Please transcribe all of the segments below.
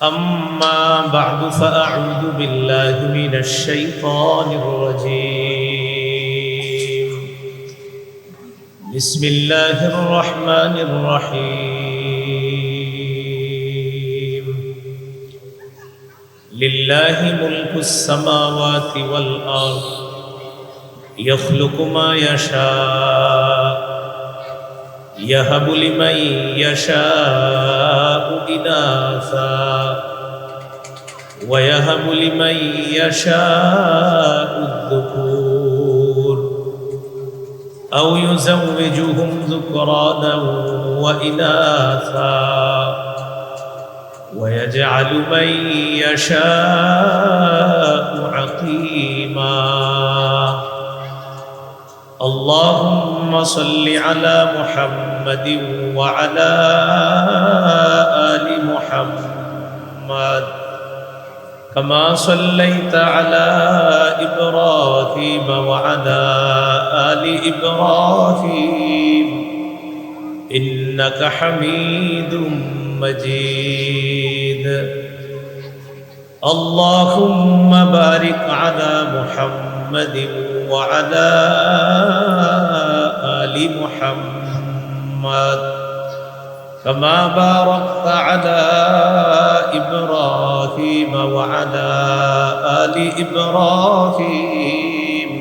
أما بعد فأعوذ بالله من الشيطان الرجيم. بسم الله الرحمن الرحيم. لله ملك السماوات والأرض يخلق ما يشاء يهب لمن يشاء إناثا ويهب لمن يشاء الذكور أو يزوجهم ذكرانا وإناثا ويجعل من يشاء عقيما. اللهم صل على محمد وعلى آل محمد كما صليت على إبراهيم وعلى آل إبراهيم إنك حميد مجيد. اللهم بارك على محمد وعلى آل محمد كما باركت على إبراهيم وعلى آل إبراهيم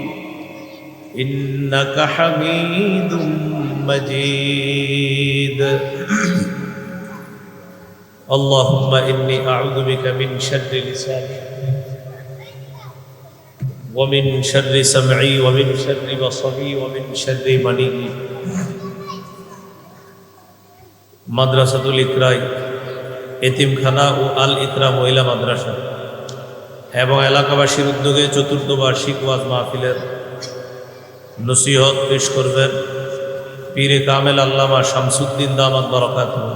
إنك حميد مجيد. اللهم إني أعوذ بك من شر لساني ومن شر سمعي ومن شر بصري ومن شر مني. মাদ্রাসাতুল ইকরাই এতিমখানা ও আল ইকরা মহিলা মাদ্রাসা এবং এলাকাবাসীর উদ্যোগে চতুর্থ বার্ষিক ওয়াজ মাহফিলের নসিহত পেশ করবেন পীরে কামেল আল্লামা শামসুদ্দিন দামাত বারাকাতুহু,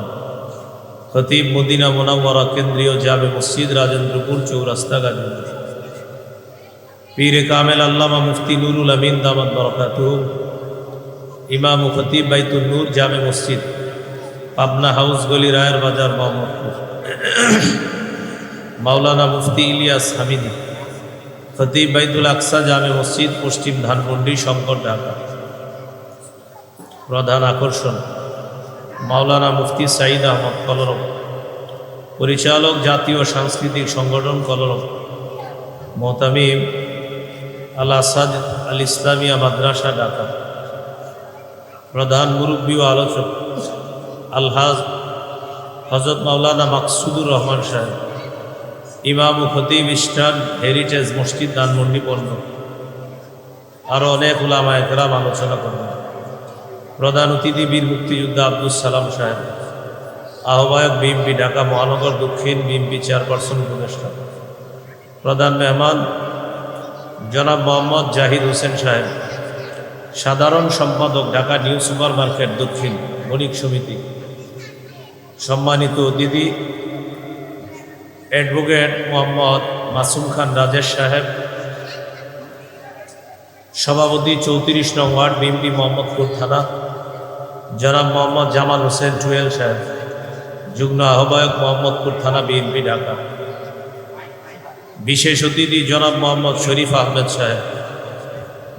খতিব মদিনা মুনাওয়ারা কেন্দ্রীয় জামে মসজিদ রাজেন্দ্রপুর চৌরাস্তা গাজীপুর। পীরে কামেল আল্লামা মুফতি নুরুল আমিন দামাত বারাকাতুহু, ইমাম ও খতিব বাইতুন নূর জামে মসজিদ পাবনা হাউস গলি রায়ের বাজার মোহাম্মদপুর। মাওলানা মুফতি ইলিয়াস হামিদি, খতিব বাইতুল আকসা জামে মসজিদ পশ্চিম ধানমন্ডি শঙ্কর, ঢাকা। প্রধান আকর্ষণ মাওলানা মুফতি সাঈদ আহমদ, কলরব। পরিচালক জাতীয় সাংস্কৃতিক সংগঠন কলরব। মোহতামিম আল আসাদ আল ইসলামিয়া মাদ্রাসা, ঢাকা। প্রধান মুরব্বী ও আলোচক আলহাজ হযরত মাওলানা মাকসুদুর রহমান সাহেব, ইমাম ও খতিব ইস্টার্ন হেরিটেজ মসজিদ ধানমন্ডি পণ্য। আরও অনেক উলামায়ে কেরাম আলোচনা করবেন। প্রধান অতিথি বীর মুক্তিযোদ্ধা আব্দুল সালাম সাহেব, আহ্বায়ক বিএনপি ঢাকা মহানগর দক্ষিণ বিএনপি চেয়ারপারসন উপদেষ্টা। প্রধান মেহমান জনাব মোহাম্মদ জাহিদ হোসেন সাহেব, সাধারণ সম্পাদক ঢাকা নিউ সুপার মার্কেট দক্ষিণ বণিক সমিতি। সম্মানিত অতিথি অ্যাডভোকেট মোহাম্মদ মাসুম খান রাজেশ সাহেব, সভাপতি 34 নং ওয়ার্ড বিএনপি মোহাম্মদপুর থানা জনাব মোহাম্মদ জামাল হোসেন জুয়েল সাহেব, যুগ্ম আহ্বায়ক মোহাম্মদপুর থানা বিএনপি ঢাকা। বিশেষ অতিথি জনাব মোহাম্মদ শরীফ আহমেদ সাহেব,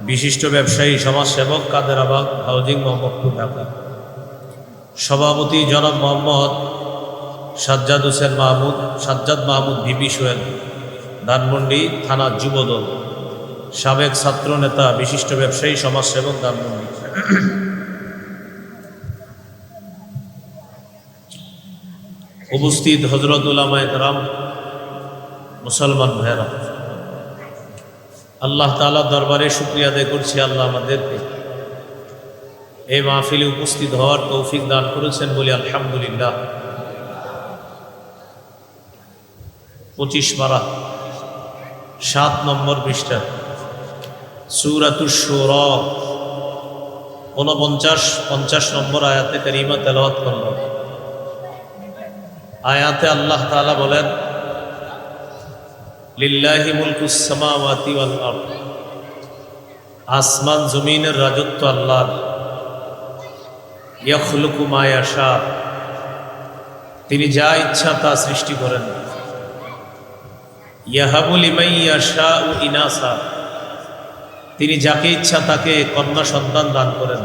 বিশিষ্ট ব্যবসায়ী সমাজসেবক কাদেরাবাগ হাউজিং মোহাম্মদপুর ঢাকা। সভাপতি জনাব মোহাম্মদ সাজ্জাদ হোসেন মাহমুদ, সাজ্জাদ মাহমুদ ভিপি সোহেল, ধানমন্ডি থানা যুবদল। সাবেক ছাত্র নেতা, বিশিষ্ট ব্যবসায়ী সমাজসেবক, ধানমন্ডি। উপস্থিত হযরত উলামায়ে কেরাম, মুসলমান ভাইরা, আল্লাহ তাআলার দরবারে শুকরিয়া আদায় করছি। আল্লাহ আমাদেরকে এই মাহফিলে উপস্থিত হওয়ার তৌফিক দান করেছেন বলি আলহামদুলিল্লাহ। 25 পারা 7 নম্বর পৃষ্ঠা সূরাতুশ শুরা 49-50 নম্বর আয়াতে কারিমা তেলাওয়াত করলাম। আয়াতে আল্লাহ তাআলা বলেন, লিল্লাহি মুলকুস সামাওয়াতি ওয়াল আরদ, আসমান জমিনের রাজত্ব আল্লাহর। ইয়াখলুকু মা ইয়াশা, তিনি যা ইচ্ছা তা সৃষ্টি করেন। ইয়াহাবু লিমান ইয়াশাউ ইনাসা, তিনি যাকে ইচ্ছা তাকে কন্যা সন্তান দান করেন।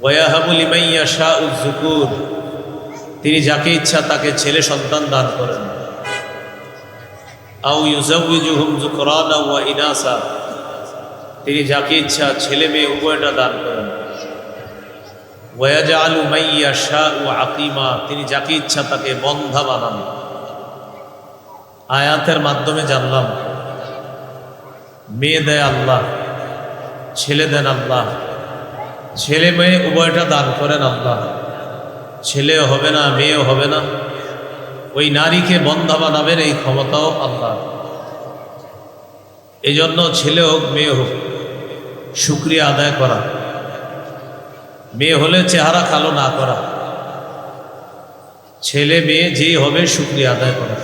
ওয়ায়াহাবু লিমান ইয়াশাউ যুকুর, তিনি যাকে ইচ্ছা তাকে ছেলে সন্তান দান করেন। আও ইউজাউযিজুহুম যুকরানা ওয়া ইনাসা, তিনি যাকে ইচ্ছা ছেলে মেয়ে উভয়টা দান করেন। ওয়ায়াজআলু মান ইয়াশাউ আকিমা, তিনি যাকে ইচ্ছা তাকে বন্ধা বানান। আয়াতের মাধ্যমে জানলাম মেয়ে দেয় আল্লাহ, ছেলে দেন আল্লাহ, ছেলে মেয়ে উভয়টা দান করেন আল্লাহ। ছেলেও হবে না মেয়েও হবে না, ওই নারীকে বন্ধা বানাবেন এই ক্ষমতাও আল্লাহ। এই জন্য ছেলে হোক মেয়ে হোক শুকরিয়া আদায় করা, মেয়ে হলে চেহারা কালো না করা, ছেলে মেয়ে যেই হবে শুকরিয়া আদায় করা।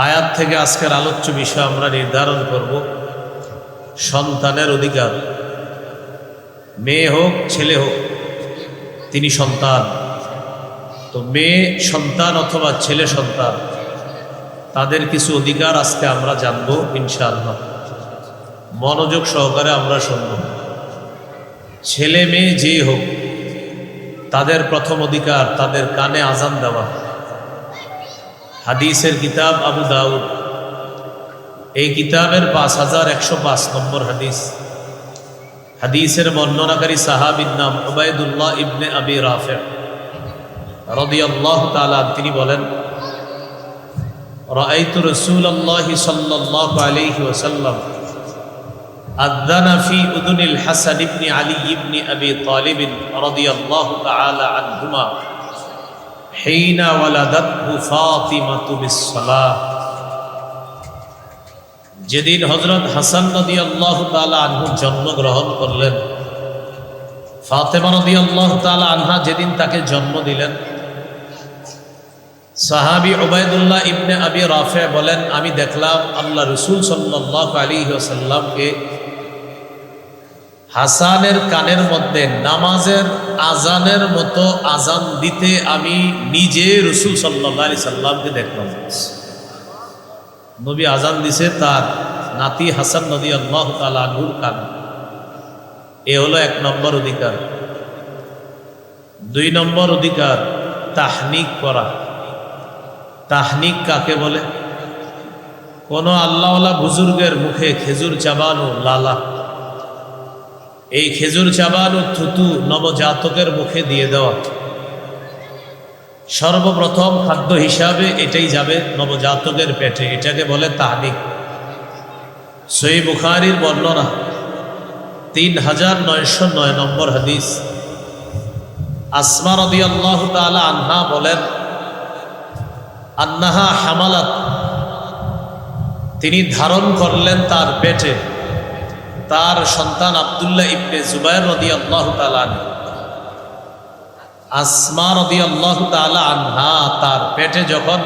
আয়াত থেকে আজকের আলোচ্য বিষয় আমরা নির্ধারণ করব সন্তানের অধিকার। মেয়ে হোক ছেলে হোক তিনি সন্তান। তো মেয়ে সন্তান অথবা ছেলে সন্তান তাদের কিছু অধিকার আজকে আমরা জানবো ইনশাআল্লাহ। মনোযোগ সহকারে আমরা শুনব। ছেলে মেয়ে যেই হোক তাদের প্রথম অধিকার তাদের কানে আজান দেওয়া। হাদিসের কিতাব আবু দাউদ, এই কিতাবের 5105 নম্বর হাদিস। হাদিসের বর্ণনাকারী সাহাবীর নাম উবাইদুল্লাহ ইবনে আবি রাফি রাদিয়াল্লাহু তাআলা, তিনি বলেন রাআইতু রাসূলুল্লাহি সাল্লাল্লাহু আলাইহি ওয়াসাল্লাম আযানা ফি উযুনিল হাসান ইবনে আলী ইবনে আবি তালিব রাদিয়াল্লাহু তাআলা আনহুমা হিনা ওয়ালাদাতহু ফাতিমাতু বিস-সালাহ। যেদিন হযরত হাসান রাদিয়াল্লাহু তাআলা আনহু জন্মগ্রহণ করলেন, ফাতেমা রাদিয়াল্লাহু তাআলা আনহা যেদিন তাকে জন্ম দিলেন, সাহাবী উবাইদুল্লাহ ইবনে আবি রাফি বলেন আমি দেখলাম আল্লাহ রাসূল সাল্লাল্লাহু আলাইহি ওয়াসাল্লামকে হাসানের কানের মধ্যে নামাজের আজানের মতো আজান দিতে আমি নিজে রাসূল সাল্লাল্লাহু আলাইহি সাল্লামকে দেখলাম। নবী আজান দিছে তার নাতি হাসান রাদিয়াল্লাহু তাআলা আনহুর কানে। এ হলো 1 নম্বর অধিকার। 2 নম্বর অধিকার তাহনিক করা। তাহনিক কাকে বলে? কোন আল্লাহওয়ালা বুজুর্গের মুখে খেজুর চাবানো লালা, এই খেজুর চাবানো থুতু নবজাতকের মুখে দিয়ে দেওয়া। সর্বপ্রথম খাদ্য হিসাবে এটাই যাবে নবজাতকের পেটে, এটাকে বলে তাহনিক। সহিহ বুখারীর বর্ণনা 3909 নম্বর হাদিস। আসমা রাদিয়াল্লাহু তাআলা আনহা বলেন আন্নাহা হামালাত, তিনি ধারণ করলেন তার পেটে তার সন্তান আব্দুল্লাহ ইবনে জুবায়ের রাদিয়াল্লাহু তাআলা আনহু। আসমা রাদিয়াল্লাহু তাআলা আনহা তার পেটে যখন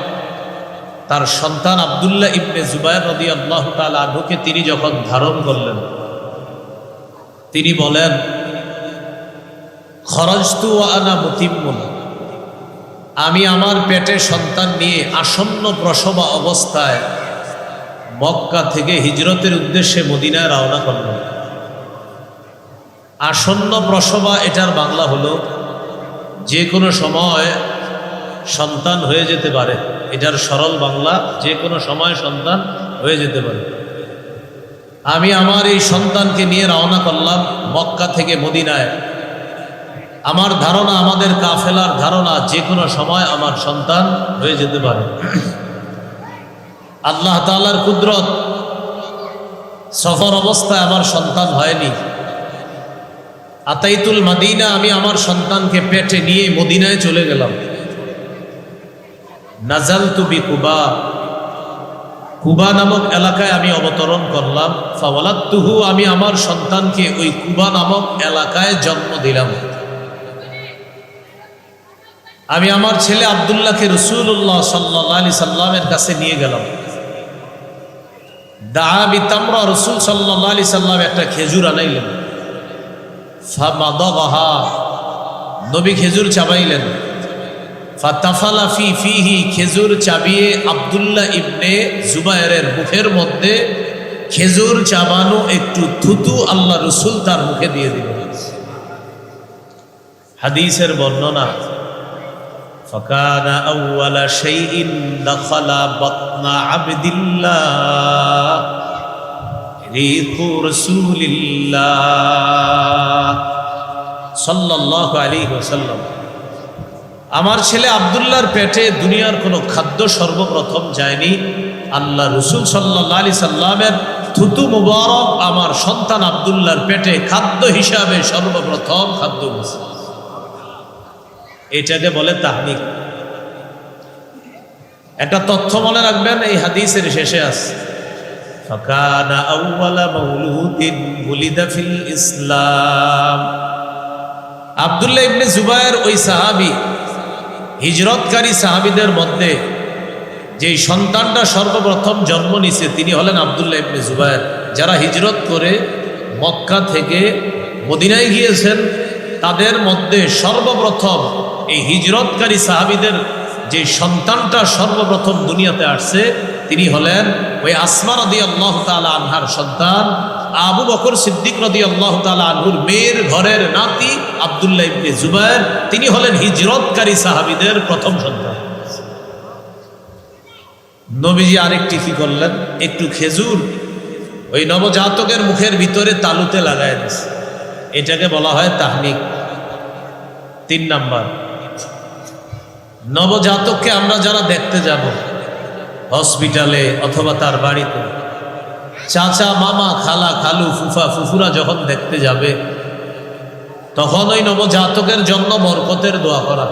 তার সন্তান আব্দুল্লাহ ইবনে জুবায়ের রাদিয়াল্লাহু তাআলা আনহুকে তিনি যখন ধারণ করলেন, তিনি বলেন খরজতু ওয়া আনা মুতিম্মুন, আমি আমার পেটে সন্তান নিয়ে আসন্ন প্রসবা অবস্থায় মক্কা থেকে হিজরতের উদ্দেশ্যে মদিনায় রওনা করলাম। আসন্ন প্রসবা এটার বাংলা হলো যে কোনো সময় সন্তান হয়ে যেতে পারে। এটার সরল বাংলা যে কোনো সময় সন্তান হয়ে যেতে পারে। আমি আমার এই সন্তানকে নিয়ে রওনা করলাম মক্কা থেকে মদিনায়। আমার ধারণা, আমাদের কাফেলার ধারণা যে কোনো সময় আমার সন্তান হয়ে যেতে পারে। আল্লাহ তাআলার কুদরত, সফর অবস্থায় আমার সন্তান হয়নি। আতাইতুল মদিনা, আমি আমার সন্তানকে পেটে নিয়ে মদিনায় চলে গেলাম। নাজালতু বিকুবা, কুবা নামক এলাকায় আমি অবতরণ করলাম। ফাওয়ালাদতুহু, আমি আমার সন্তানকে ওই কুবা নামক এলাকায় জন্ম দিলাম। আমি আমার ছেলে আব্দুল্লাহকে রাসূলুল্লাহ সাল্লাল্লাহু আলাইহি সাল্লামের কাছে নিয়ে গেলাম। দা বিতামরা, রাসূল সাল্লাল্লাহু আলাইহি সাল্লাম একটা খেজুর আনাইলেন। ফামাদাগাহা, নবী খেজুর চাবাইলেন। ফাতাফালা ফি ফিহি, খেজুর চাবিয়ে আব্দুল্লাহ ইবনে জুবায়েরের মুখের মধ্যে খেজুর চাবানো একটু থুতু আল্লাহ রসুল তার মুখে দিয়ে দিলেন। হাদিসের বর্ণনা, ফাকানা আউওয়ালা শাইইন দাখালা বাতনা আবদিল্লাহ রিকু রাসূলিল্লাহ সাল্লাল্লাহু আলাইহি ওয়াসাল্লাম। আমার ছেলে আব্দুল্লাহর পেটে দুনিয়ার কোনো খাদ্য সর্বপ্রথম যায়নি। আল্লাহ রসুল সাল্লাল্লাহু আলাইহি সাল্লামের থুতু মুবারক আমার সন্তান আব্দুল্লাহর পেটে খাদ্য হিসাবে সর্বপ্রথম খাদ্য গেছে। এটাকে বলে তাহনিক। একটা তথ্য মনে রাখবেন, এই হাদিসের শেষে আছে ফাকানা আউওয়ালা মাউলুদিন উলিদা ফিল ইসলাম। আব্দুল্লাহ ইবনে জুবায়ের ওই সাহাবী, হিজরতকারী সাহাবীদের মধ্যে যেই সন্তানটা সর্বপ্রথম জন্ম নিছে তিনি হলেন আব্দুল্লাহ ইবনে জুবায়ের। যারা হিজরত করে মক্কা থেকে মদিনায় গিয়েছেন তাদের মধ্যে সর্বপ্রথম এই হিজরতকারী সাহাবীদের যে সন্তানটা সর্বপ্রথম দুনিয়াতে আসছে তিনি হলেন ওই আসমা রাদিয়াল্লাহু তাআলা আনহার সন্তান আবু বকর সিদ্দিক রাদিয়াল্লাহু তাআলা আনহুর মেয়ের ঘরের নাতি আব্দুল্লাহ ইবনে জুবায়ের। তিনি হলেন হিজরতকারী সাহাবীদের প্রথম সন্তান। নবীজি আরেকটি কি করলেন, একটু খেজুর ওই নবজাতকের মুখের ভিতরে তালুতে লাগায় দিয়েছে। এটাকে বলা হয় তাহনিক। 3 নাম্বার, নবজাতককে আমরা যারা দেখতে যাব হসপিটালে অথবা তার বাড়িতে, চাচা মামা খালা খালু ফুফা ফুফুরা যখন দেখতে যাবে তখন ওই নবজাতকের জন্য বরকতের দোয়া করা,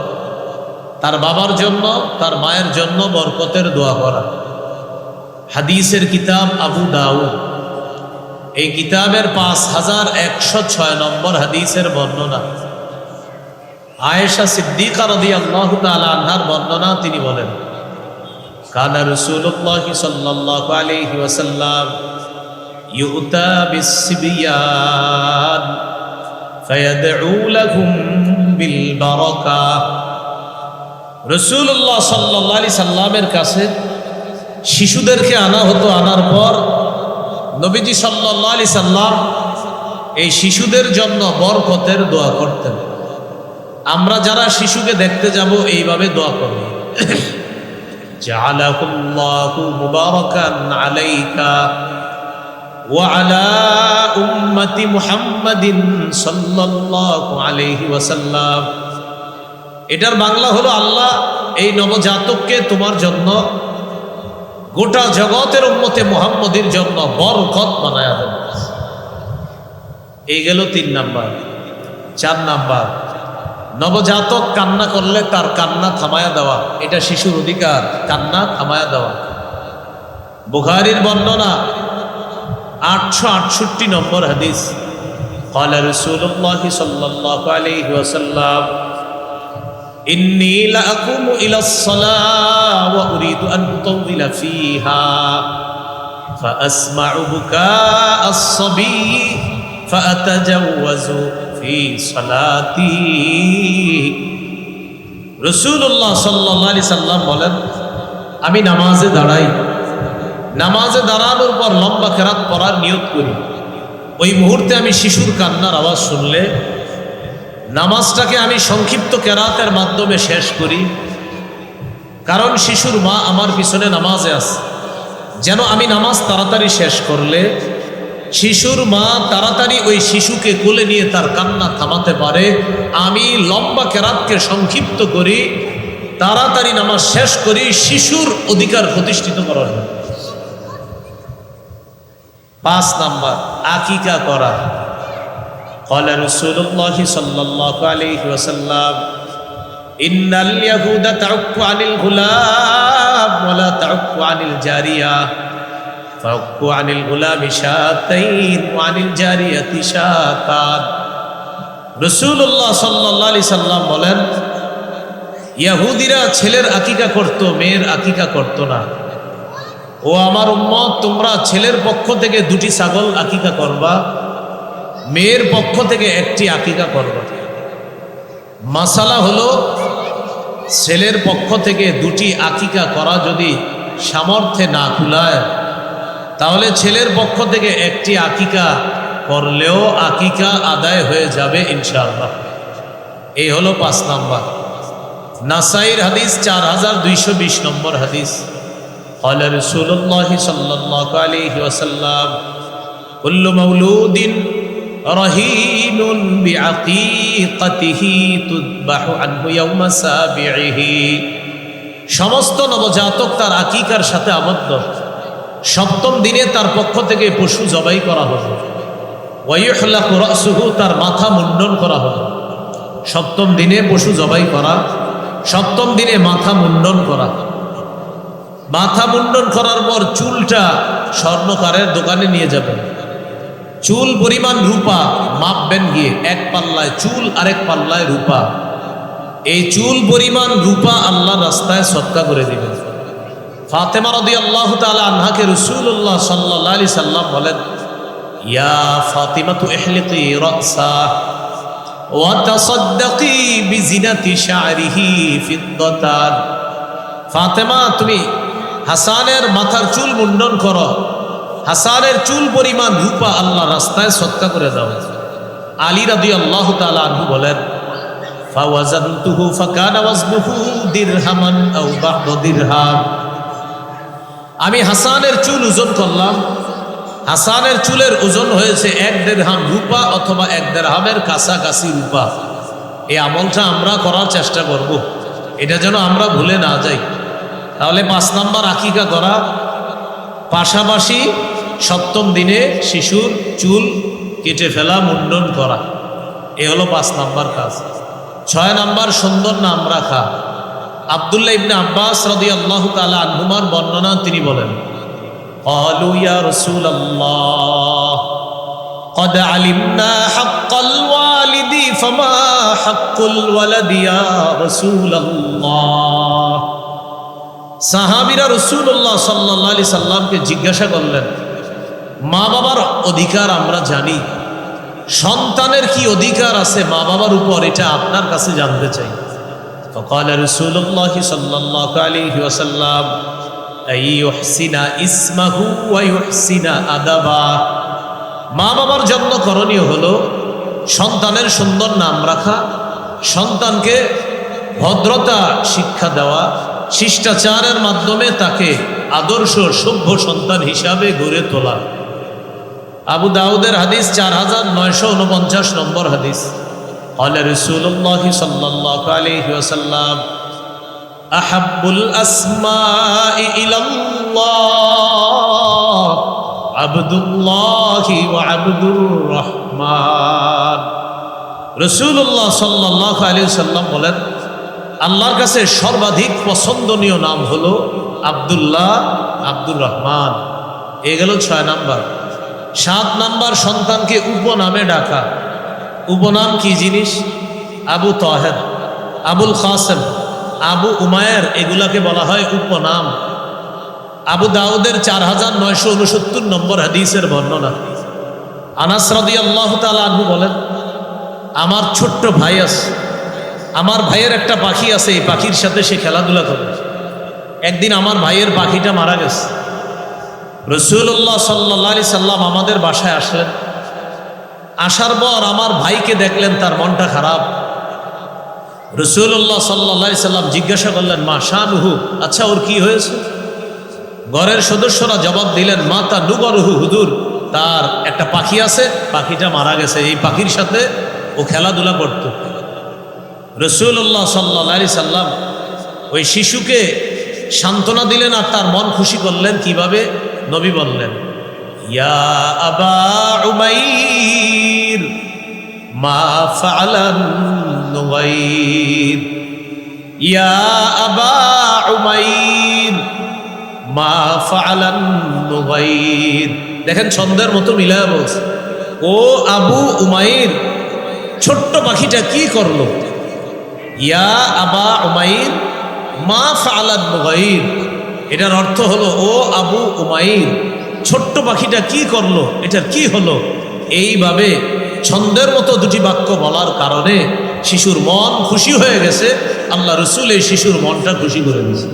তার বাবার জন্য তার মায়ের জন্য বরকতের দোয়া করা। হাদিসের কিতাব আবু দাউদ, এই কিতাবের 5106 নম্বর হাদিসের বর্ণনা। আয়েশা সিদ্দিকা রাদিয়াল্লাহু তাআলা আনহার বর্ণনা, তিনি বলেন কানা রাসূলুল্লাহ সাল্লাল্লাহু আলাইহি ওয়াসাল্লাম ইউতা বিসসিবিয়ান ফায়াদউ লাহুম বিল বারাকাহ। রাসূলুল্লাহ সাল্লাল্লাহু আলাইহি সাল্লামের কাছে শিশুদেরকে আনা হতো। আনার পর নবীজি সাল্লাল্লাহু আলাইহি সাল্লাম এই শিশুদের জন্য বরকতের দোয়া করতেন। আমরা যারা শিশুকে দেখতে যাব এইভাবে দোয়া করব, জাআলাকুল্লাহু মুবারাকান আলাইকা ওয়া আলা উম্মতি মুহাম্মাদিন সাল্লাল্লাহু আলাইহি ওয়াসাল্লাম। এটার বাংলা হলো, আল্লাহ এই নবজাতককে তোমার জন্য গোটা জগতের উম্মতে মুহাম্মদের জন্য বরকত বানায়া দেন। এই গেল 3 নাম্বার। 4 নাম্বার, নবজাতক কান্না করলে তার কান্না থামায়া দেওয়া, এটা শিশুর অধিকার, কান্না থামায়া দেওয়া। বুখারীর বর্ণনা 868 নম্বর হাদিস, قال رسول الله صلى الله عليه وسلم إني لأقوم إلى الصلاة وأريد أن أطول فيها فأسمع بكاء الصبي فأتجوز في صلاتي। রাসূলুল্লাহ সাল্লাল্লাহু আলাইহি সাল্লাম বলেন, আমি নামাজে দাঁড়াই, নামাজে দাঁড়ানোর পর লম্বা কেরাত পড়ার নিয়ত করি। ওই মুহূর্তে আমি শিশুর কান্নার আওয়াজ শুনলে নামাজটাকে আমি সংক্ষিপ্ত কেরাতের মাধ্যমে শেষ করি, কারণ শিশুর মা আমার পিছনে নামাজে আছে। যেন আমি নামাজ তাড়াতাড়ি শেষ করলে শিশুর মা তাড়াতাড়ি ওই শিশুকে কোলে নিয়ে তার কান্না থামাতে পারে, আমি লম্বা কেরাতকে সংক্ষিপ্ত করি, তাড়াতাড়ি নামাজ শেষ করি শিশুর অধিকার প্রতিষ্ঠিত করার জন্য। 5 নাম্বার, আকিকা করা। قال رسول الله صلى الله عليه وسلم إن اليهود تعق عن الغلام ولا تعق عن الجارية فعق عن الغلام شاتين وعن الجارية شاتان। রাসূলুল্লাহ সাল্লাল্লাহু আলাইহি সাল্লাম বলেন, ইহুদিরা ছেলের আকিকা করত, মেয়ের আকিকা করত না। ও আমার উম্মত, তোমরা ছেলের পক্ষ থেকে 2টি ছাগল আকিকা করবা, মেয়ের পক্ষ থেকে 1টি আকিকা করবা। মাসালা হলো ছেলের পক্ষ থেকে দুটি আকিকা করা যদি সামর্থ্যে না কুলায়, তাহলে ছেলের পক্ষ থেকে একটি আকিকা করলেও আকিকা আদায় হয়ে যাবে ইনশাআল্লাহ। এই হলো 5 নাম্বার। নাসাইর হাদিস 4220 নম্বর হাদিস। قال رسول الله صلى الله عليه وسلم كل مولود رهين بعقيقته تذبح عنه يوم سابعه। সমস্ত নবজাতক তার আকিকার সাথে আবদ্ধ, 7ম দিনে তার পক্ষ থেকে পশু জবাই করা হবে। ওয়াইহলাকু রাসুহু, তার মাথা মুন্ডন করা হবে। 7ম দিনে পশু জবাই করা, 7ম দিনে মাথা মুন্ডন করা। মাথা মুন্ডন করার পর চুলটা স্বর্ণকারের দোকানে নিয়ে যাবেন। চুল পরিমাণ রূপা মাপবেন গিয়ে, এক পাল্লায় চুল আরেক পাল্লায় রূপা। এই চুল পরিমাণ রূপা আল্লাহর রাস্তায় সদকা করে দিবেন। ফাতেমা রাদিয়াল্লাহু তাআলা আনহাকে রাসূলুল্লাহ সাল্লাল্লাহু আলাইহি সাল্লাম বলেন, ইয়া ফাতিমাতু ইহলিকি রাসা ওয়া তাসাদ্দাকি বিজিনাতি শা'রিহি ফিদ্দাতান। ফাতেমা, তুমি হাসানের মাথার চুল মুন্ডন করো, হাসানের চুল পরিমাণ রূপা আল্লাহ রাস্তায় সদকা করে দাও। আলী রাদিয়াল্লাহু তাআলা আনহু বলেন, ফাওয়াজানতুহু ফাকানা ওয়াজনুহু দিরহামান আও বা'দা দিরহাম। আমি হাসানের চুল ওজন করলাম, হাসানের চুলের ওজন হয়েছে 1 দিরহাম রূপা অথবা 1 দিরহামের কাছাকাছি রূপা। এই আমলটা আমরা করার চেষ্টা করব, এটা যেন আমরা ভুলে না যাই। তাহলে 5 নাম্বার আকিকা করা, পাশাপাশি 7ম দিনে শিশুর চুল কেটে ফেলা, মুন্ডন করা। এ হলো 5 নাম্বার কাজ। 6 নাম্বার সুন্দর নাম রাখা। আব্দুল্লাহ ইবনে আব্বাস রাদিয়াল্লাহু তাআলা আনহুমার বর্ণনা, তিনি বলেন, ক্বালু ইয়া রাসূলাল্লাহ قد علمنا حق الوالد فما حق الولد يا رسول الله। সাহাবীরা রাসূলুল্লাহ সাল্লাল্লাহু আলাইহি সাল্লামকে জিজ্ঞাসা করলেন, মা বাবার অধিকার আমরা জানি, সন্তানের কি অধিকার আছে মা বাবার উপর, এটা আপনার কাছে জানতে চাই। فقال رسول الله صلى الله عليه وسلم أن يحسن اسمه ويحسن أدبه। মা বাবার জন্য করণীয় হলো সন্তানের সুন্দর নাম রাখা, সন্তানকে ভদ্রতা শিক্ষা দেওয়া, শিষ্টাচারের মাধ্যমে তাকে আদর্শ সভ্য সন্তান হিসাবে গড়ে তোলা। আবু দাউদের হাদিস 4949 নম্বর হাদিস। قال رسول الله صلى الله عليه وسلم أحب الأسماء إلى الله عبد الله وعبد الرحمن। রাসূলুল্লাহ সাল্লাল্লাহু আলাইহি ওয়াসাল্লাম বলেন, আল্লাহর কাছে সর্বাধিক পছন্দনীয় নাম হলো আব্দুল্লাহ, আব্দুর রহমান। এ গেল 6 নাম্বার। 7 নাম্বার, সন্তানকে উপনামে ডাকা। উপনাম কি জিনিস? আবু তাহের, আবুল কাসেম, আবু উমায়ের, এগুলাকে বলা হয় উপনাম। আবু দাউদের 4969 নম্বর হাদিসের বর্ণনা। আনাস রাদিয়াল্লাহু তাআলা আনহু বলেন, আমার ছোট্ট ভাই আছে, আমার ভাইয়ের একটা পাখি আছে, এই পাখির সাথে সে খেলাধুলা করে। একদিন আমার ভাইয়ের পাখিটা মারা গেছে। রাসূলুল্লাহ সাল্লাল্লাহু আলাইহি সাল্লাম আমাদের বাসায় আসলেন। আসার পর আমার ভাইকে দেখলেন তার মনটা খারাপ। রাসূলুল্লাহ সাল্লাল্লাহু আলাইহি সাল্লাম জিজ্ঞাসা করলেন, মা শানুহু, আচ্ছা ওর কি হয়েছে? ঘরের সদস্যরা জবাব দিলেন, মাতা নুগরহু হুজুর, তার একটা পাখি আছে, পাখিটা মারা গেছে, এই পাখির সাথে ও খেলাধুলা করত। রাসূলুল্লাহ সাল্লাল্লাহু আলাইহি সাল্লাম ওই শিশুকে সান্ত্বনা দিলেন আর তার মন খুশি করলেন। কিভাবে? নবী বললেন, ইয়া আবা উমাইর মা ফাআলান নুগাইর, ইয়া আবা উমাইর মা ফাআলান নুগাইর। দেখেন ছন্দের মতো মিলায়া বলছে, ও আবু উমাইর, ছোট্ট পাখিটা কি করলো? ইয়া আবা উমাইর মা ফাআলান নুগাইর, এটার অর্থ হলো, ও আবু উমাইর, ছোট্ট পাখিটা কি করলো, এটার কি হলো? এইভাবে ছন্দের মতো দুটি বাক্য বলার কারণে শিশুর মন খুশি হয়ে গেছে, আল্লাহ রসুল এই শিশুর মনটা খুশি করে দিয়েছে।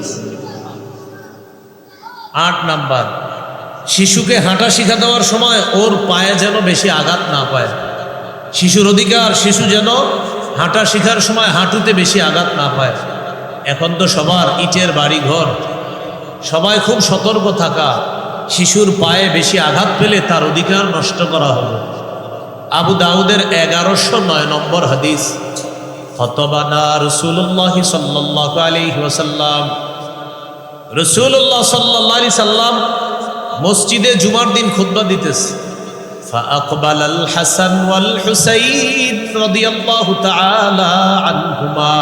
8 নাম্বার, শিশুকে হাঁটা শিখা দেওয়ার সময় ওর পায়ে যেন বেশি আঘাত না পায়। শিশুর অধিকার, শিশু যেন হাঁটা শিখার সময় হাঁটুতে বেশি আঘাত না পায়। এখন তো সবার ইটের বাড়ি ঘর, সবাই খুব সতর্ক থাকা, শিশুর পায়ে বেশি আঘাত পেলে তার অধিকার নষ্ট করা হবে। আবু দাউদের 1109 নম্বর হাদিস, খতবানা রাসূলুল্লাহ সাল্লাল্লাহু আলাইহি ওয়াসাল্লাম, রাসূলুল্লাহ সাল্লাল্লাহু আলাইহি সাল্লাম মসজিদে জুমার দিন খুতবা দিতেছে। فأقبل الحسن والحسين رضي الله تعالى عنهما,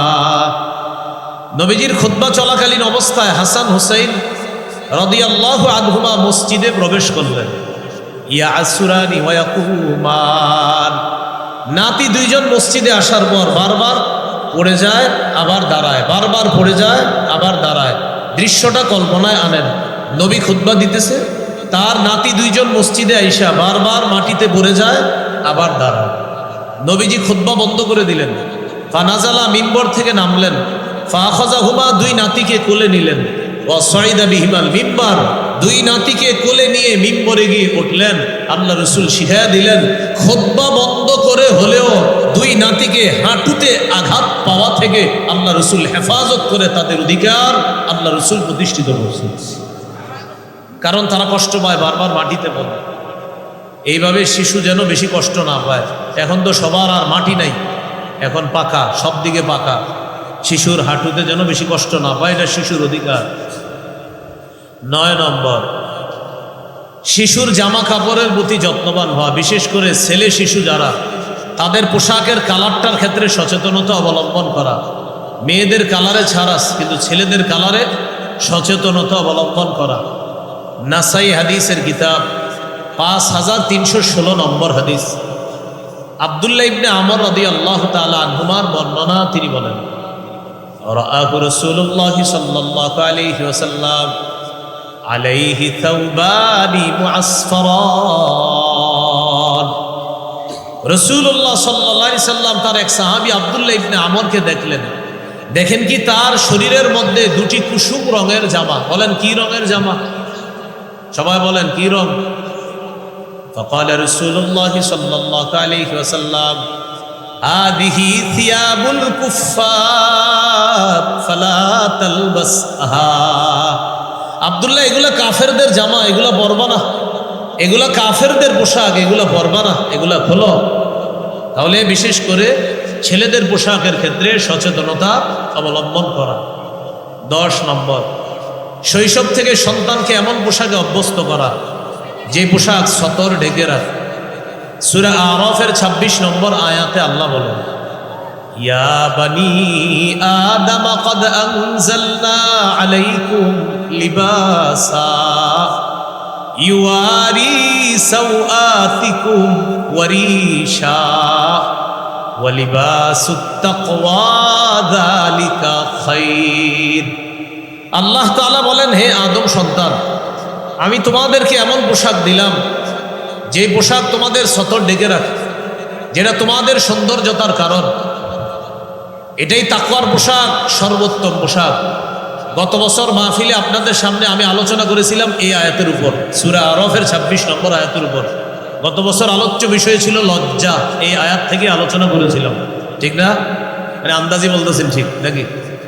নবীজির খুতবা চলাকালীন অবস্থায় হাসান হুসাইন রাদিয়াল্লাহু আনহুমা মসজিদে প্রবেশ করলেন। ইয়াসুরানি ওয়া ইয়াকুমান, নাতি দুইজন মসজিদে আসার পর বারবার পড়ে যায় আবার দাঁড়ায়, বারবার পড়ে যায় আবার দাঁড়ায়। দৃশ্যটা কল্পনায় আনেন, নবী খুতবা দিতেছে, তার নাতি দুইজন মসজিদে আইসা বারবার মাটিতে পড়ে যায় আবার দাঁড়ায়। নবীজি খুতবা বন্ধ করে দিলেন। ফানাজালা, মিম্বর থেকে নামলেন। ফাখাযাহুমা, দুই নাতিকে কোলে নিলেন। ওয়াসাইদা বিহিমাল মিম্বার, দুই নাতিকে কোলে নিয়ে মিম্বরে গিয়ে উঠলেন। আল্লাহ রাসূল শিখায়া দিলেন, খুতবা বন্ধ করে হলেও দুই নাতিকে হাঁটুতে আঘাত পাওয়া থেকে আল্লাহ রাসূল হেফাজত করে তাদের অধিকার আল্লাহ রাসূল প্রতিষ্ঠিত করছেন। কারণ তারা কষ্ট পায়, বারবার মাটিতে পড়ে। এইভাবে শিশু যেন বেশি কষ্ট না পায়। এখন তো সবার আর মাটি নাই, এখন পাকা, সব দিকে পাকা। শিশুর হাঁটুতে যেন বেশি কষ্ট না পায়, এটা শিশুর অধিকার। 9 নম্বর, শিশুর জামা কাপড়ের প্রতি যত্নবান হওয়া, বিশেষ করে ছেলে শিশু যারা, তাদের পোশাকের কালারটার ক্ষেত্রে সচেতনতা অবলম্বন করা। মেয়েদের কালারে ছাড়াস, কিন্তু ছেলেদের কালারে সচেতনতা অবলম্বন করা। নাসাই হাদিসের কিতাব 5316 নম্বর হাদিস, আব্দুল্লাহ ইবনে আমর রাদিয়াল্লাহু তাআলা আনহুমার বর্ণনা, তিনি বলেন, রাআহু রাসূলুল্লাহ সাল্লাল্লাহু আলাইহি ওয়াসাল্লাম আলাইহি থাওবানি মুআসফারান। রাসূলুল্লাহ সাল্লাল্লাহু আলাইহি সাল্লাম তার এক সাহাবী আব্দুল্লাহ ইবনে আমরকে দেখলেন। দেখেন কি, তার শরীরের মধ্যে দুটি কুসুম রঙের জামা। বলেন কি রঙের জামা? সবাই বলেন কি রং? فقال رسول الله صلى الله عليه وسلم هذه ثياب الكفار فلا تلبسها। আব্দুল্লাহ, এগুলা কাফেরদের জামা, এগুলা পরবা না, এগুলা কাফেরদের পোশাক, এগুলা পরবা না, এগুলা খোলো। তাহলে বিশেষ করে ছেলেদের পোশাকের ক্ষেত্রে সচেতনতা অবলম্বন করা। 10 নম্বর, শৈশব থেকে সন্তানকে এমন পোশাকে অভ্যস্ত করা যে পোশাক সতর ঢেকে রাখে। সূরা আরাফের 26 নম্বর আয়াতে আল্লাহ বলেন, ইয়া বানি আদম ক্বাদ আনজালনা আলাইকুম লিবাসা ইউয়ারি সাওআতিকুম ওয়ারিশা ওয়া লিবাসুত তাকওয়া যালিকা খায়র। আল্লাহ তাআলা বলেন, হে আদম সন্তান, আমি তোমাদেরকে এমন পোশাক দিলাম যে পোশাক তোমাদের সতর ঢেকে রাখে, যেটা তোমাদের সৌন্দর্যতার কারণ। এটাই তাকওয়ার পোশাক, সর্বোত্তম পোশাক। গত বছর মাহফিলে আপনাদের সামনে আমি আলোচনা করেছিলাম এই আয়াতের উপর, সূরা আরাফের 26 নম্বর আয়াতের উপর। গত বছর আলোচ্য বিষয় ছিল লজ্জা, এই আয়াত থেকে আলোচনা করেছিলাম, ঠিক না? মানে আন্দাজি বলতেছেন ঠিক নাকি?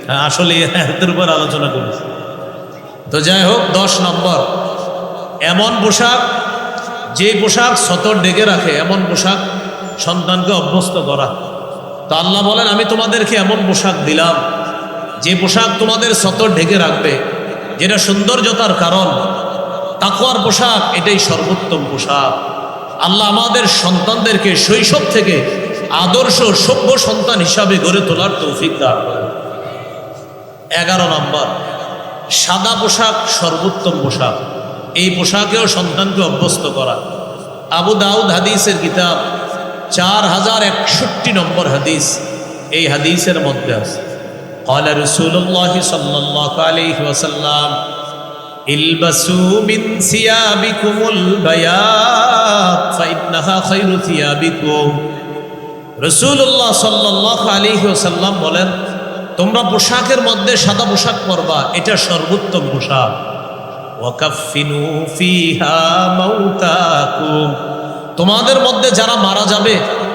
হ্যাঁ, আসলে এই আয়াতের উপর আলোচনা করেছি। তো যাই হোক, 10 নম্বর, এমন পোশাক যে পোশাক সতর ঢেকে রাখে, এমন পোশাক সন্তানকে অভ্যস্ত করা। তো আল্লাহ বলেন, আমি তোমাদেরকে এমন পোশাক দিলাম যে পোশাক তোমাদের সতর ঢেকে রাখবে, যেটা সৌন্দর্যতার কারণ। তাকওয়ার পোশাক, এটাই সর্বোত্তম পোশাক। আল্লাহ আমাদের সন্তানদেরকে শৈশব থেকে আদর্শ সভ্য সন্তান হিসাবে গড়ে তোলার তৌফিক দান করেন। 11 নম্বর, সাদা পোশাক সর্বোত্তম পোশাক। এই পোশাকেও সন্তানকে অভ্যস্ত করা। আবু দাউদ হাদিসের কিতাব 4061 নম্বর হাদিস, এই হাদিসের মধ্যে আছে, قال رسول الله صلى الله عليه وسلم البسوا من ثيابكم البياض فإنها خير ثيابكم রাসূলুল্লাহ সাল্লাল্লাহু আলাইহি ওয়াসাল্লাম বলেন, তোমরা পোশাকের মধ্যে সাদা পোশাক পরবা, এটা সর্বোত্তম পোশাক। ওয়াকাফিনু ফিহা মাউতাকুম, তোমাদের মধ্যে যারা মারা যাবে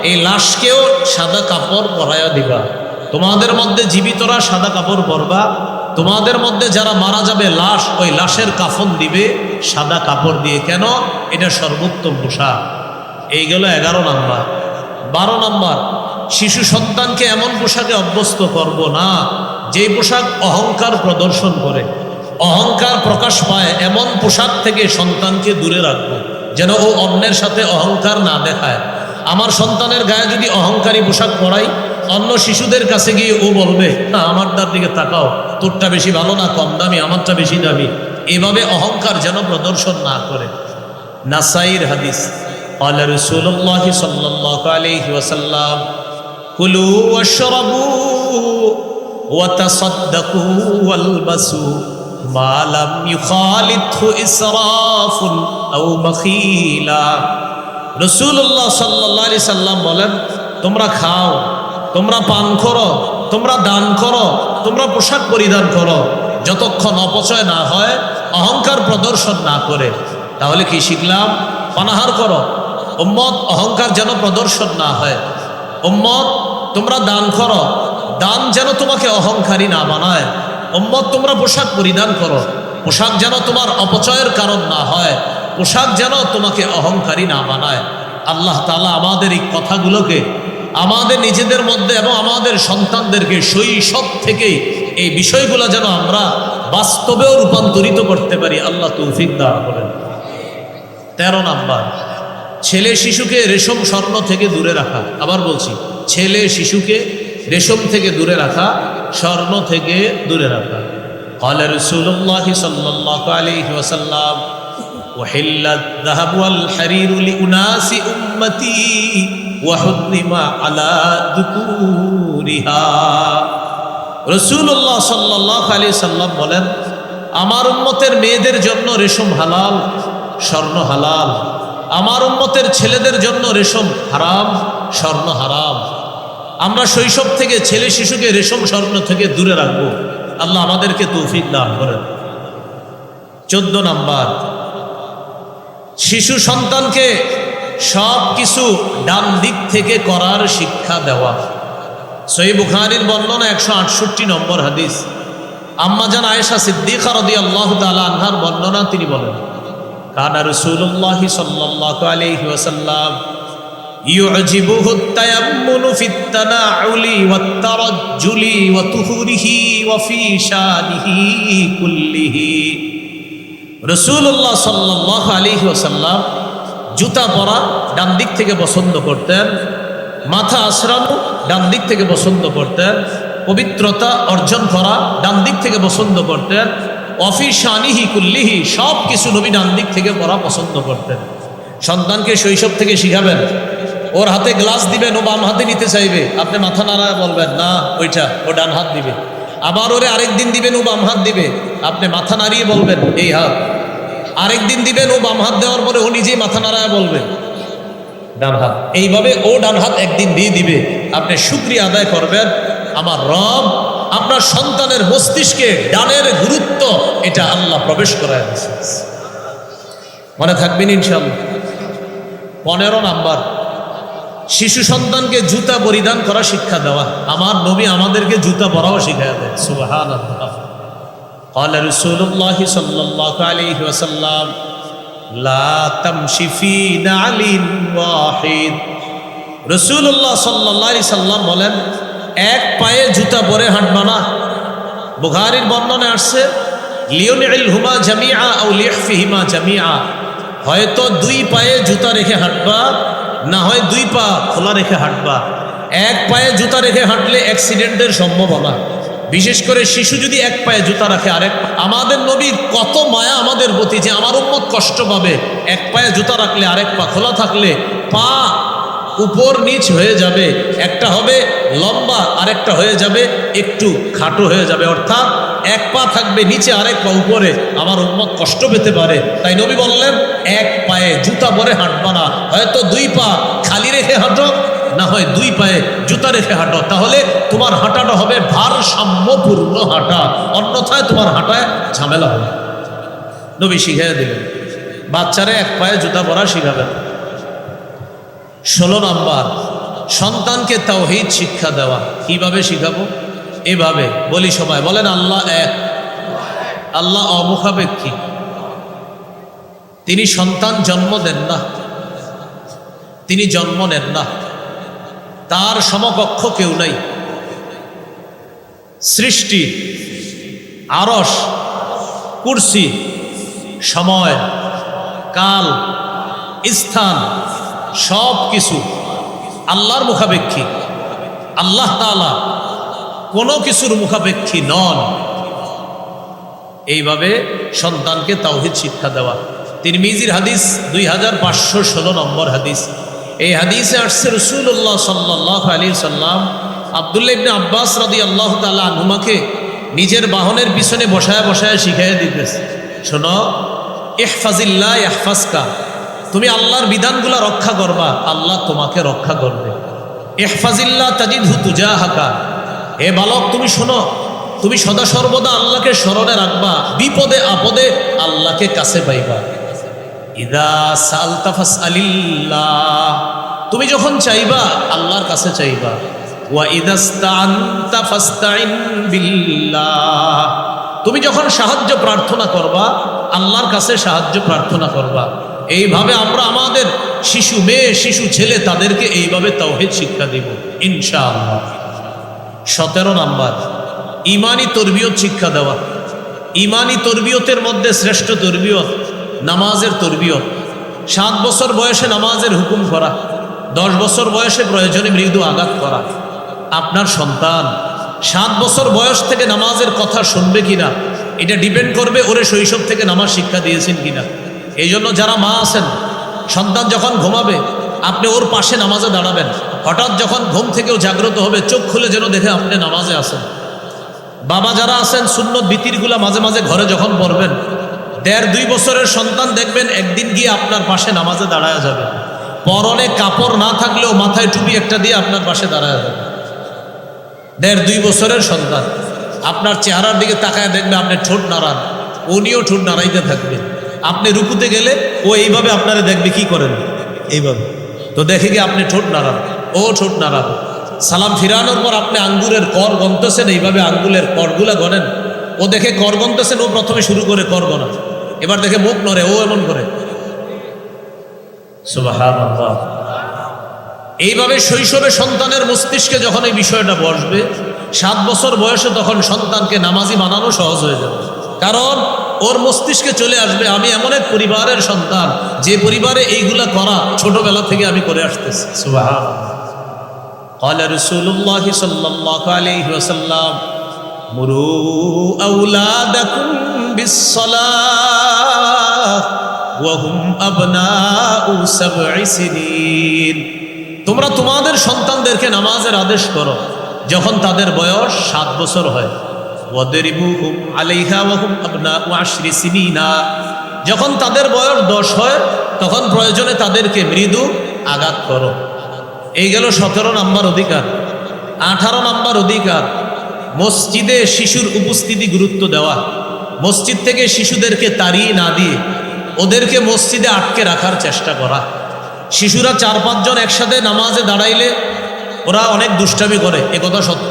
এই লাশকেও সাদা কাপড় পরায়া দিবা। তোমাদের মধ্যে জীবিতরা সাদা কাপড় পরবা, তোমাদের মধ্যে যারা মারা যাবে লাশ, ওই লাশের কাফন দিবে সাদা কাপড় দিয়ে। কেন? এটা সর্বোত্তম পোশাক। এই গেল 11 নাম্বার। 12 নাম্বার, শিশু সন্তানকে এমন পোশাকে অভ্যস্ত করব না যেই পোশাক অহংকার প্রদর্শন করে, অহংকার প্রকাশ পায়। এমন পোশাক থেকে সন্তানকে দূরে রাখবো, যেন ও অন্যের সাথে অহংকার না দেখায়। আমার সন্তানের গায়ে যদি অহংকারী পোশাক পরাই, অন্য শিশুদের কাছে গিয়ে ও বলবে, না আমারটার দিকে তাকাও, তোরটা বেশি ভালো না কম দামি, আমারটা বেশি দামি। এভাবে অহংকার যেন প্রদর্শন না করে। নাসাইর হাদিস, قال رسول الله صلى الله عليه وسلم كلوا واشربوا وتصدقوا والبسوا ما لم يخالطه إسراف أو بخيلا। রাসূলুল্লাহ সাল্লাল্লাহু আলাইহি সাল্লাম বলেন, তোমরা খাও, তোমরা পান করো, তোমরা দান করো, তোমরা পোশাক পরিধান করো, যতক্ষণ অপচয় না হয়, অহংকার প্রদর্শন না করে। তাহলে কি শিখলাম? পানাহার করো, উম্মত অহংকার যেন প্রদর্শন না হয়। উম্মত তোমরা দান করো, দান যেন তোমাকে অহংকারী না বানায়। উম্মত তোমরা পোশাক পরিধান করো, পোশাক যেন তোমার অপচয়ের কারণ না হয়, পোশাক যেন তোমাকে অহংকারী না বানায়। আল্লাহ তাআলা আমাদের এই কথাগুলোকে আমাদের নিজেদের মধ্যে এবং আমাদের সন্তানদেরকে শৈশব থেকেই এই বিষয়গুলো যেন আমরা বাস্তবেও রূপান্তরিত করতে পারি, আল্লাহ তৌফিক দান করেন। 13 নাম্বার, ছেলে শিশুকে রেশম স্বর্ণ থেকে দূরে রাখা। আবার বলছি, ছেলে শিশুকে রেশম থেকে দূরে রাখা, স্বর্ণ থেকে দূরে রাখা। قال رسول الله صلى الله عليه وسلم وحل الذهب والحرير لأناس أمتي وحرم على ذكورها। রাসূলুল্লাহ সাল্লাল্লাহু আলাইহি সাল্লাম বলেন, আমার উম্মতের মেয়েদের জন্য রেশম হালাল, স্বর্ণ হালাল। আমার উম্মতের ছেলেদের জন্য রেশম হারাম, স্বর্ণ হারাম। আমরা শৈশব থেকে ছেলে শিশুকে রেশম স্বর্ণ থেকে দূরে রাখবো, আল্লাহ আমাদেরকে তৌফিক দান করেন। 14 নাম্বার, শিশু সন্তানকে সব কিছু ডান দিক থেকে করার শিক্ষা দেওয়া। সহিহ বুখারীর বর্ণনা 168 নম্বর হাদিস। আম্মা জান আয়েশা সিদ্দিকা রাদিয়াল্লাহু তাআলা আনহার বর্ণনা, তিনি বলেন, কানা রাসূলুল্লাহ সাল্লাল্লাহু আলাইহি ওয়াসাল্লাম ইউজিবুহু আত-তায়াম্মুনু ফিত-তানাউলি ওয়াত-তারাজ্জুলি ওয়া তুহুরিহি ওয়া ফি শানিহি কুল্লিহি। রাসূলুল্লাহ সাল্লাল্লাহু আলাইহি ওয়াসাল্লাম জুতা পরা ডান দিক থেকে পছন্দ করতেন, মাথা আছড়ানো ডান দিক থেকে পছন্দ করতেন, পবিত্রতা অর্জন করা ডান দিক থেকে পছন্দ করতেন, ওয়াফি শানিহি কুল্লিহি, সব কিছু নবী ডান দিক থেকে পড়া পছন্দ করতেন। সন্তানকে শৈশব থেকে শিখাবেন, ওর হাতে গ্লাস দিবেন, ও বাম হাতে নিতে চাইবে, আপনি মাথা নাড়ায় বলবেন না ওইটা, ও ডান হাত দিবে। আবার ওরে আরেক দিন দিবেন, ও বাম হাত দিবে, আপনি মাথা নাড়িয়ে বলবেন এই হাত। আরেক দিন দিবেন, ও বাম হাত দেওয়ার পরে ও নিজেই মাথা নাড়ায় বলবে ডান হাত। এইভাবে ও ডান হাত একদিন দিয়ে দিবে, আপনি শুকরিয়া আদায় করবেন, আমার রব আপনার সন্তানের মস্তিষ্কে ডানের গুরুত্ব এটা আল্লাহ প্রবেশ করায় দিয়েছে। মনে থাকবেন ইনশাআল্লাহ। 15 নাম্বার, শিশু সন্তানকে জুতা পরিধান করা শিক্ষা দেওয়া। আমার নবী আমাদেরকে জুতা পরাও শিখায় দেয়, সুবহানাল্লাহ। قال رسول الله صلى الله عليه وسلم لا تمشي في نعل واحد। রাসূলুল্লাহ সাল্লাল্লাহু আলাইহি সাল্লাম বলেন, এক পায়ে জুতা পরে হাঁটবা না। বুখারীর বর্ণনায় আসছে, লিউনিল হুমা জামিআ আও লিহফিহিমা জামিআ, হয়তো 2 পায়ে জুতা রেখে হাঁটবা, না হয় 2 পা খোলা রেখে হাঁটবা। এক পায়ে জুতা রেখে হাঁটলে অ্যাক্সিডেন্টের সম্ভাবনা, বিশেষ করে শিশু যদি এক পায়ে জুতা রাখে আরেক। আমাদের নবীর কত মায়া আমাদের প্রতি, যে আমার উম্মত কষ্ট পাবে, এক পায়ে জুতা রাখলে আরেক পা খোলা থাকলে পা উপর নিচ হয়ে যাবে, একটা হবে লম্বা আরেকটা হয়ে যাবে একটু খাটো হয়ে যাবে, অর্থাৎ এক পা থাকবে নিচে আরেক পা উপরে, আমার উম্মত কষ্ট পেতে পারে। তাই নবী বললেন, এক পায়ে জুতা পরে হাঁটবা না, হয়তো 2 পা খালি রেখে হাঁটো, না হয় দুই পায়ে জুতা রেখে হাঁটো, তাহলে তোমার হাঁটাটা হবে ভারসাম্যপূর্ণ হাঁটা, অন্যথায় তোমার হাঁটায় ঝামেলা হবে। নবী শিখিয়ে দিলেন, বাচ্চারে এক পায়ে জুতা পরা শিখাবেন। 16 নাম্বার, সন্তানকে তাওহীদ শিক্ষা দেওয়া। কিভাবে শিখাবো? এভাবে বলি, সবাই বলেন আল্লাহ এক, আল্লাহ অমুখাপেক্ষী, তিনি সন্তান জন্ম দেন না, তিনি জন্ম নেন না, তার সমকক্ষ কেউ নাই। সৃষ্টি, আরশ, কুরসি, সময়, কাল, স্থান সব কিছু আল্লাহর মুখাপেক্ষী। আল্লাহ তাআলা কোনো কিছুর মুখাপেক্ষী নন। এইভাবে সন্তানকে তাওহীদ শিক্ষা দেওয়া। তিরমিজির হাদিস 2516 নম্বর হাদিস। এই হাদিসে আসছে রাসূলুল্লাহ সাল্লাল্লাহু আলাইহি সাল্লাম আব্দুল্লাহ ইবনে আব্বাস রাদিয়াল্লাহু তাআলা আনহুমাকে নিজের বাহনের পিছনে বসায় বসায় শিখাইয়া দিতেছে, শোনো, ইহফাজিল্লাহ ইয়াহফাজকা, তুমি আল্লাহর বিধানগুলো রক্ষা করবা, আল্লাহ তোমাকে রক্ষা করবে। ইহফাজিল্লাহ তাজিদহু তুজাহাকা, হে বালক তুমি শোনো, তুমি সদা সর্বদা আল্লাহকে স্মরণে রাখবা, বিপদে আপদে আল্লাহকে কাছে পাইবা। ইদা সালতা ফাসআলিল্লাহ, তুমি যখন চাইবা আল্লাহর কাছে চাইবা। ওয়া ইদাস্তাআনতা ফাস্তাইন বিল্লাহ, তুমি যখন সাহায্য প্রার্থনা করবা আল্লাহর কাছে সাহায্য প্রার্থনা করবা। এইভাবে আমরা আমাদের শিশু মেয়ে, শিশু ছেলে, তাদেরকে এইভাবে তাওহীদ শিক্ষা দিব ইনশাআল্লাহ। 17 নাম্বার, ইমানি তরবিয়ত শিক্ষা দেওয়া। ইমানি তরবিয়তের মধ্যে শ্রেষ্ঠ তরবিয়ত নামাজের তরবিয়ত। 7 বছর বয়সে নামাজের হুকুম করা, 10 বছর বয়সে প্রয়োজনে মৃদু আঘাত করা। আপনার সন্তান 7 বছর বয়স থেকে নামাজের কথা শুনবে কিনা, এটা ডিপেন্ড করবে ওরে শৈশব থেকে নামাজ শিক্ষা দিয়েছেন কিনা। এই জন্য যারা মা আছেন, সন্তান যখন ঘুমাবে আপনি ওর পাশে নামাজে দাঁড়াবেন। হঠাৎ যখন ঘুম থেকেও জাগ্রত হবে, চোখ খুলে যেন দেখে আপনি নামাজে আছেন। বাবা যারা আছেন, সুন্নত বিতিরগুলা মাঝে মাঝে ঘরে যখন পড়বেন, 1.5-2 বছরের সন্তান দেখবেন একদিন গিয়ে আপনার পাশে নামাজে দাঁড়ায় যাবে। পরনে কাপড় না থাকলেও মাথায় টুপি একটা দিয়ে আপনার পাশে দাঁড়ায় যাবে। 1.5-2 বছরের সন্তান আপনার চেহারার দিকে তাকায় দেখবে আপনি ঠোঁট নাড়ান, উনিও ঠোঁট নাড়াইতে থাকবে। আপনি রুকুতে গেলে ও এইভাবে আপনারা দেখবে কি করেন, এইভাবে। তো দেখে গিয়ে আপনি ঠোঁট নাড়ান, ও ঠোঁট নাড়াবে। সালাম ফিরানোর পর আপনি আঙ্গুরের কর গনতেছেন, এইভাবে আঙ্গুলের করগুলা গনেন। ও দেখে কর গনতেছেন, ও প্রথমে শুরু করে কর গনা, এবার দেখে মুখ নড়ে, ও এমন করে। সুবহানাল্লাহ। এইভাবে শৈশবে সন্তানের মস্তিষ্কে যখন এই বিষয়টা বসবে, 7 বছর বয়সে তখন সন্তানকে নামাজি বানানো সহজ হয়ে যাবে। কারণ ওর মস্তিষ্কে চলে আসবে, আমি এমন এক পরিবারের সন্তান যে পরিবারে এইগুলা করা ছোটবেলা থেকে আমি করে আসতেছি। সুবহানাল্লাহ। قال رسول الله صلى الله عليه وسلم مروا أولادكم بالصلاة وهم أبناء 7 سنين। তোমরা তোমাদের সন্তানদেরকে নামাজের আদেশ করো যখন তাদের বয়স 7 বছর হয়। ওয়াদরিবুহুম আলাইহা ওয়া হুম আবনাউ 10 সিনিনা, যখন তাদের বয়স 10 হয় তখন প্রয়োজনে তাদেরকে মৃদু আঘাত করো। এই গেল 17 নম্বর অধিকার। 18 নম্বর অধিকার, মসজিদে শিশুর উপস্থিতি গুরুত্ব দেওয়া। মসজিদ থেকে শিশুদেরকে তাড়িয়ে না দিয়ে ওদেরকে মসজিদে আটকে রাখার চেষ্টা করা। শিশুরা 4-5 জন একসাথে নামাজে দাঁড়াইলে ওরা অনেক দুষ্টামি করে, একথা সত্য।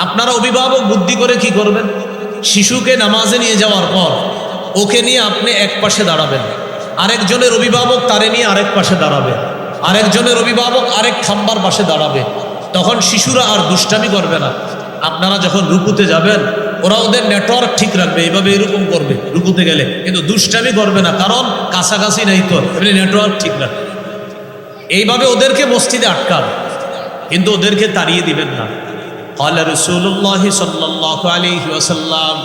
আপনারা অভিভাবক বুদ্ধি করে কি করবেন, শিশুকে নামাজে নিয়ে যাওয়ার পর ওকে নিয়ে আপনি এক পাশে দাঁড়াবেন, আরেকজনের অভিভাবক তারে নিয়ে আরেক পাশে দাঁড়াবে, আরেকজনের অভিভাবক আরেক খাম্বার পাশে দাঁড়াবে। তখন শিশুরা আর দুষ্টামি করবে না। আপনারা যখন রুকুতে যাবেন ওরা ওদের নেটওয়ার্ক ঠিক রাখবে, এইভাবে এরকম করবে রুকুতে গেলে, কিন্তু দুষ্টামি করবে না, কারণ কাছাকাছি নাই তো, এমনি নেটওয়ার্ক ঠিক রাখবে। এইভাবে ওদেরকে মসজিদে আটকাবে, কিন্তু ওদেরকে তাড়িয়ে দিবেন না। قال رسول الله صلى الله عليه وسلم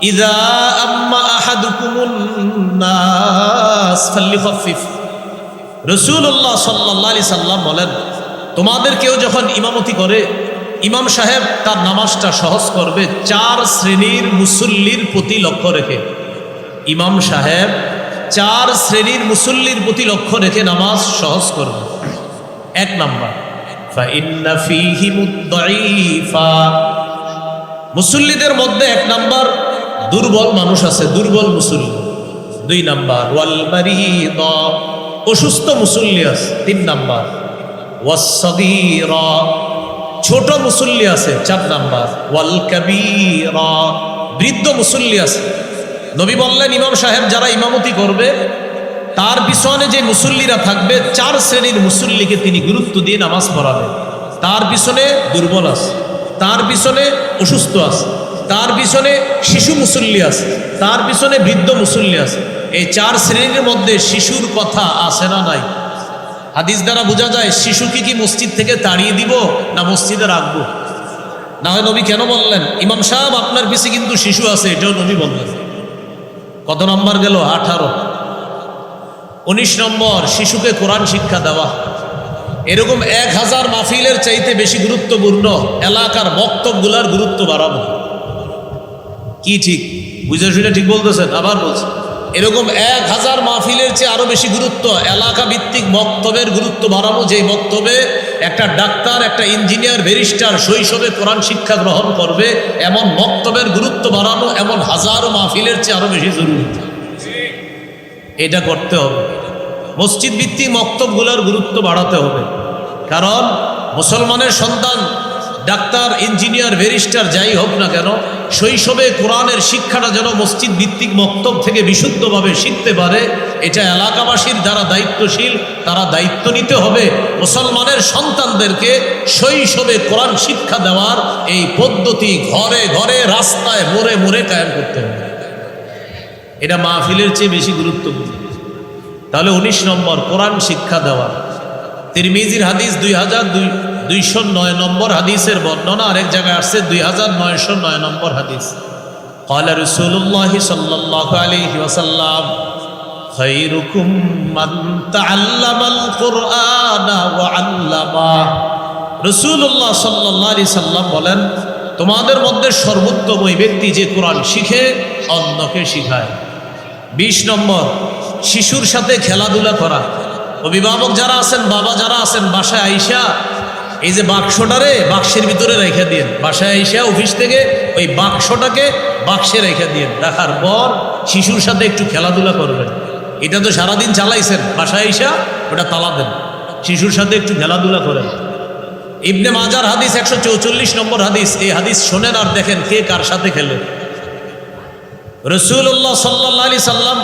إذا أما أحدكم الناس فليخفف। রাসূলুল্লাহ সাল্লাল্লাহু আলাইহি সাল্লাম বলেন, তোমাদের কেউ যখন ইমামতি করে, ইমাম সাহেব তার নামাজটা সহজ করবে 4 শ্রেণীর মুসল্লির প্রতি লক্ষ্য রেখে। ইমাম সাহেব 4 শ্রেণীর মুসল্লির প্রতি লক্ষ্য রেখে নামাজ সহজ করবে। 1 নাম্বার, ফাইন্না ফীহিমুদ দাঈফা। মুসল্লিদের মধ্যে 1 নাম্বার দুর্বল মানুষ আছে, দুর্বল মুসল্লি। 2 নাম্বার ওয়াল মারিদ, অসুস্থ মুসল্লি আছে। 3 নাম্বার ওয়াস সাগীরা, ছোট মুসল্লি আছে। 4 নাম্বার ওয়াল কাবীরা, বৃদ্ধ মুসল্লি আছে। নবী বললেন ইমাম সাহেব যারা ইমামতি করবে তার পিছনে যে মুসল্লিরা থাকবে 4 শ্রেণীর মুসল্লিকে তিনি গুরুত্ব দিয়ে নামাজ পড়াবেন। তার পিছনে দুর্বল আছে, তার পিছনে অসুস্থ আছে, তার পিছনে শিশু মুসল্লি আছে, তার পিছনে বৃদ্ধ মুসল্লি আছে। এই 4 শ্রেণীর মধ্যে শিশুর কথা আছে না নাই? হাদিস দ্বারা বোঝা যায় শিশুকে কি মসজিদ থেকে তাড়িয়ে দিব না মসজিদে রাখবো? না হয় নবী কেন বললেন ইমাম সাহেব আপনার পিছে কিন্তু শিশু আছে, এটাও নবী বললেন। কত নম্বর গেল? 18। 19 নম্বর শিশুকে কোরআন শিক্ষা দেওয়া। এরকম 1000 মাহফিলের চাইতে বেশি গুরুত্বপূর্ণ এলাকার বক্তব্যগুলার গুরুত্ব বাড়াবো। কি ঠিক বুঝে শুনে ঠিক বলতেছেন? আবার বলছি, এরকম 1000 মাহফিলের চেয়ে আরো বেশি গুরুত্ব এলাকা ভিত্তিক বক্তব্যের গুরুত্ব বাড়াবো। যেই বক্তব্যে একটা ডাক্তার, একটা ইঞ্জিনিয়ার, ব্যারিস্টার শৈশবে কোরআন শিক্ষা গ্রহণ করবে, এমন বক্তব্যের গুরুত্ব বাড়ানো এমন হাজারো মাহফিলের চেয়ে আরো বেশি জরুরি। এটা করতে হবে। মসজিদ ভিত্তিক বক্তব্যগুলোর গুরুত্ব বাড়াতে হবে। কারণ মুসলমানের সন্তান ডাক্তার, ইঞ্জিনিয়ার, ব্যারিস্টার যাই হোক না কেন, শৈশবে কোরআনের শিক্ষাটা যেন মসজিদ ভিত্তিক বক্তব্য থেকে বিশুদ্ধভাবে শিখতে পারে, এটা এলাকাবাসীর যারা দায়িত্বশীল তারা দায়িত্ব নিতে হবে। মুসলমানের সন্তানদেরকে শৈশবে কোরআন শিক্ষা দেওয়ার এই পদ্ধতি ঘরে ঘরে, রাস্তায়, মোড়ে মোড়ে কায়েম করতে হবে। এটা মাহফিলের চেয়ে বেশি গুরুত্বপূর্ণ। তাহলে 19 নম্বর কোরআন শিক্ষা দেওয়া। তিরমিজির হাদিস 2209 নম্বর হাদিসের বর্ণনা। আরেক জায়গায় আসছে 2909 নম্বর হাদিস। ক্বালা রাসূলুল্লাহ সাল্লাল্লাহু আলাইহি ওয়াসাল্লাম খায়রুকুম মান তাআল্লামাল কুরআনা ওয়া আল্লামা। রাসূলুল্লাহ সাল্লাল্লাহু আলাইহি সাল্লাম বলেন তোমাদের মধ্যে সর্বোত্তম ওই ব্যক্তি যে কোরআন শিখে অন্যকে শিখায়। 20 নম্বর শিশুর সাথে খেলাধুলা করা। অভিভাবক যারা আছেন, বাবা যারা আছেন, বাসায় আইসা এই যে বাক্সটারে বাক্সের ভিতরে রেখে দিন। বাসায় আইসা অফিস থেকে ওই বাক্সটাকে বাক্সে রেখে দিন। রাখার পর শিশুর সাথে একটু খেলাধুলা করবেন। এটা তো সারাদিন চালাইছেন, বাসায় আইসা ওটা তালা দেন, শিশুর সাথে একটু খেলাধুলা করেন। ইবনে মাজার হাদিস 144 নম্বর হাদিস। এই হাদিস শোনেন আর দেখেন কে কার সাথে খেলে। রাসূলুল্লাহ সাল্লাল্লাহু আলাইহি সাল্লাম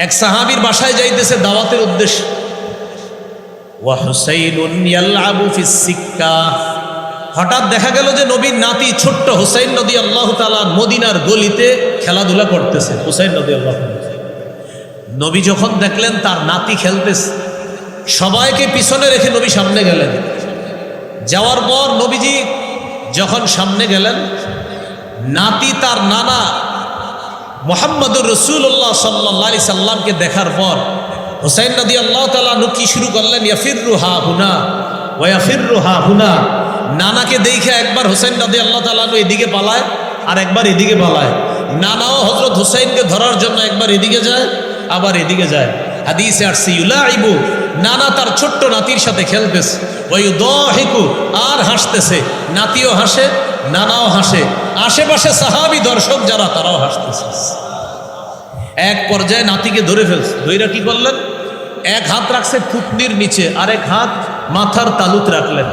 এক সাহাবীর বাসায় যাইতেছে দাওয়াতের উদ্দেশ্যে। ওয়া হুসাইনুন ইয়ালআবু ফিস সিক্কা। হঠাৎ দেখা গেল যে নবীর নাতি ছোট্ট হুসাইন রাদিয়াল্লাহু তাআলা মদিনার গলিতে খেলাধুলা করতেছে। হুসাইন রাদিয়াল্লাহু তাআলা নবী যখন দেখলেন তার নাতি খেলতেছে, সবাইকে পিছনে রেখে নবী সামনে গেলেন। যাওয়ার পর নবীজি যখন সামনে গেলেন, নাতি তার নানা মুহাম্মদুর রাসূলুল্লাহ সাল্লাল্লাহু আলাইহি সাল্লামকে দেখার পর হুসাইন রাদিয়াল্লাহু তাআলা কি শুরু করলেন? ইয়াফিরু হা হুনা ওয়া ইয়াফিরু হা হুনা। নানাকে দেখে একবার হুসাইন রাদিয়াল্লাহু তাআলা এদিকে পালায় আর একবার এদিকে পালায়। নানাও হযরত হুসাইনকে ধরার জন্য একবার এদিকে যায় আবার এদিকে যায়। হাদিসে আসছে ইউলাইবু, নানা তার ছোট্ট নাতির সাথে খেলতেছে। ওয়া ইউদাহিকু, আর হাসতেছে। নাতিও হাসে, নানাও হাসে, আশেপাশে সাহাবী দর্শক যারা তারাও হাসতেছে। এক পর্যায়ে নাতিকে ধরে ফেলছে। ধইরা কি করলেন? এক হাত রাখছে থুতনির নিচে, আরেক হাত মাথার তালুতে রাখলেন।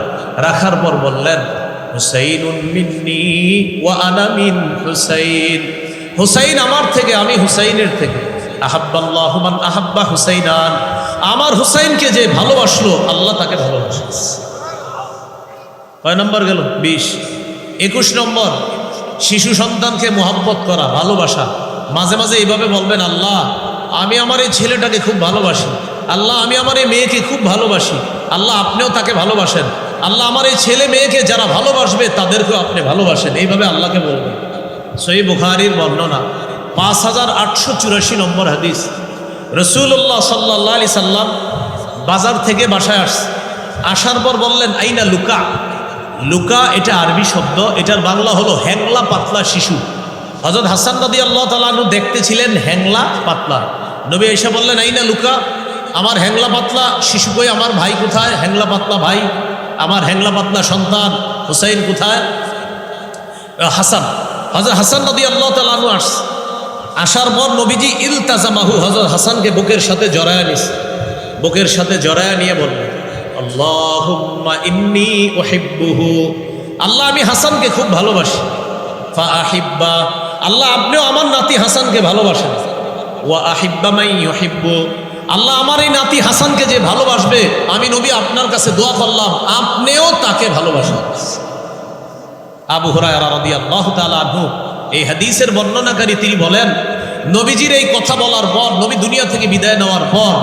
রাখার পর বললেন হুসাইনুন মিন্নি ওয়া আনা মিন হুসাইন। হুসাইন আমার থেকে, আমি হুসাইনের থেকে। আহাব্বাল্লাহু মান আহাব্বা হুসাইনান। আমার হুসাইনকে যে ভালোবাসলো আল্লাহ তাকে ভালোবাসে। কয় নম্বর গেল? 20। 21 নম্বর শিশু সন্তানকে মোহাব্বত করা, ভালোবাসা। মাঝে মাঝে এইভাবে বলবেন, আল্লাহ আমি আমার এই ছেলেটাকে খুব ভালোবাসি, আল্লাহ আমি আমার এই মেয়েকে খুব ভালোবাসি, আল্লাহ আপনিও তাকে ভালোবাসেন, আল্লাহ আমার এই ছেলে মেয়েকে যারা ভালোবাসবে তাদেরকেও আপনি ভালোবাসেন। এইভাবে আল্লাহকে বলবেন। সহিহ বুখারীর বর্ণনা 5884 নম্বর হাদিস। রাসূলুল্লাহ সাল্লাল্লাহু আলাইহি সাল্লাম বাজার থেকে বাসায় আসছে। আসার পর বললেন আইনা লুকা। লুকা এটা আরবি শব্দ, এটার বাংলা হলো হ্যাংলা পাতলা শিশু। হযরত হাসান রাদিয়াল্লাহু তাআলা আনহু দেখতে ছিলেন হ্যাংলা পাতলা। নবী এসে বললেন আইনা লুকা, আমার হ্যাংলা পাতলা শিশু কই, আমার ভাই কোথায়? হ্যাংলা পাতলা ভাই আমার হ্যাংলা পাতলা সন্তান হুসাইন কোথায়? হাসান, হযরত হাসান রাদিয়াল্লাহু তাআলা আনহু আসার পর নবীজি ইলতাজামাহু, হযরত হাসানকে বুকের সাথে জড়ায়া নিস, বুকের সাথে জড়ায়া নিয়ে বললেন আল্লাহুম্মা ইন্নী উহিব্বুহু, আল্লাহ আমি হাসানকে খুব ভালোবাসি। ফা আহিব্বা, আল্লাহ আপনিও আমার নাতি হাসানকে ভালোবাসেন। ওয়া আহিব্বা মান ইউহিব্বু, আল্লাহ আমার এই নাতি হাসানকে যে ভালোবাসবে আমি নবী আপনার কাছে দোয়া করলাম আপনিও তাকে ভালোবাসেন। আবু হুরায়রা রাদিয়াল্লাহু তাআলা আনহু এই হাদিসের বর্ণনাকারী, তিনি বলেন নবীজির এই কথা বলার পর, নবী দুনিয়া থেকে বিদায় নেওয়ার পর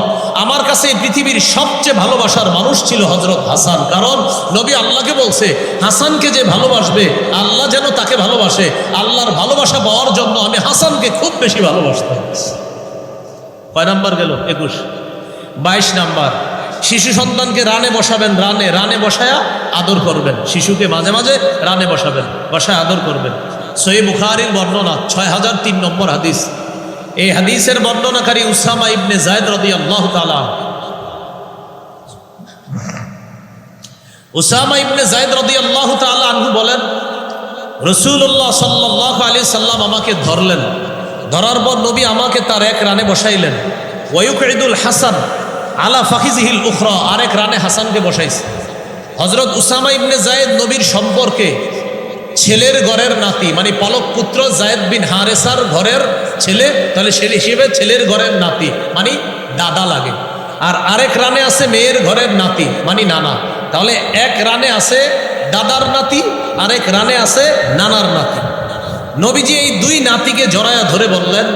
আমার কাছে এই পৃথিবীর সবচেয়ে ভালোবাসার মানুষ ছিল হযরত হাসান। কারণ নবী আল্লাহকে বলছে হাসানকে যে ভালোবাসবে আল্লাহ যেন তাকে ভালোবাসে। আল্লাহর ভালোবাসা পাওয়ার জন্য আমি হাসানকে খুব বেশি ভালোবাসতাম। কয় নাম্বার গেল? 21। 22 নাম্বার, শিশু সন্তানকে রানে বসাবেন, রানে বসায়া আদর করবেন। শিশুকে মাঝে মাঝে রানে বসাবেন, বসায় আদর করবেন। সহিহ বুখারীর বর্ণনা 6003 নম্বর হাদিস। এই হাদিসের বর্ণনাকারী উসামা ইবনে যায়েদ রাদিয়াল্লাহু তাআলা, উসামা ইবনে যায়েদ রাদিয়াল্লাহু তাআলা আনহু বলেন রাসূলুল্লাহ সাল্লাল্লাহু আলাইহি সাল্লাম আমাকে ধরলেন, ধরার পর নবী আমাকে তার এক রানে বসাইলেন। ওয়ায়ুকঈদুল হাসান আলা ফাখিজিহিল উখরা, আরেক রানে হাসানকে বসাইছে। হযরত উসামা ইবনে যায়েদ নবীর সম্পর্কে ছেলের ঘরের নাতি, মানে পলক পুত্র যায়েদ বিন হারেসার ঘরের ছেলে, তাহলে সে হিসেবে ছেলের ঘরের নাতি মানে দাদা লাগে। আর আরেক রানে আছে মেয়ের ঘরের নাতি মানে নানা। তাহলে এক রানে আছে দাদার নাতি, আরেক রানে আছে নানার নাতি। নবীজি এই দুই নাতিকে জড়ায়া ধরে বললেন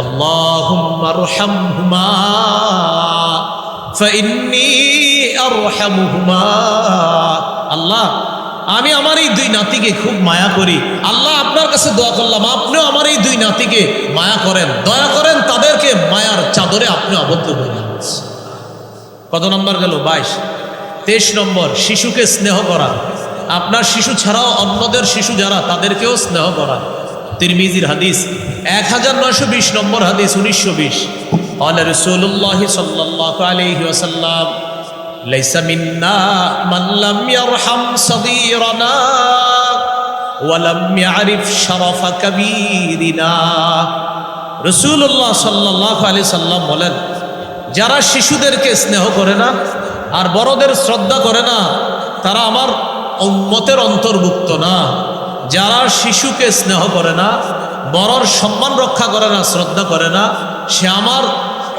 আল্লাহুম্মা আরহামহুমা ফাইন্নী আরহামুহুমা, আল্লাহ আমি আমার এই দুই নাতিকে খুব মায়া করি। আল্লাহ আপনার কাছে দোয়া করলাম আপনিও আমার এই দুই নাতিকে মায়া করেন, দয়া করেন, তাদেরকে মায়ার চাদরে আপনি আবদ্ধ করেন। কত নম্বর গেল? 22। 23 নম্বর, শিশুকে স্নেহ করা। আপনার শিশু ছাড়াও অন্যদের শিশু যারা তাদেরকেও স্নেহ করা। তিরমিজির হাদিস 1920 নম্বর হাদিস, 1920। قال رسول الله صلى الله عليه وسلم ليس منا من لم يرحم صغيرنا ولم يعرف شرف كبيرنا। রাসূলুল্লাহ সাল্লাল্লাহু আলাইহি সাল্লাম বলেন যারা শিশুদেরকে স্নেহ করে না আর বড়দের শ্রদ্ধা করে না তারা আমার উম্মতের অন্তর্ভুক্ত না। যারা শিশুকে স্নেহ করে না, বড়র সম্মান রক্ষা করে না, শ্রদ্ধা করে না, সে আমার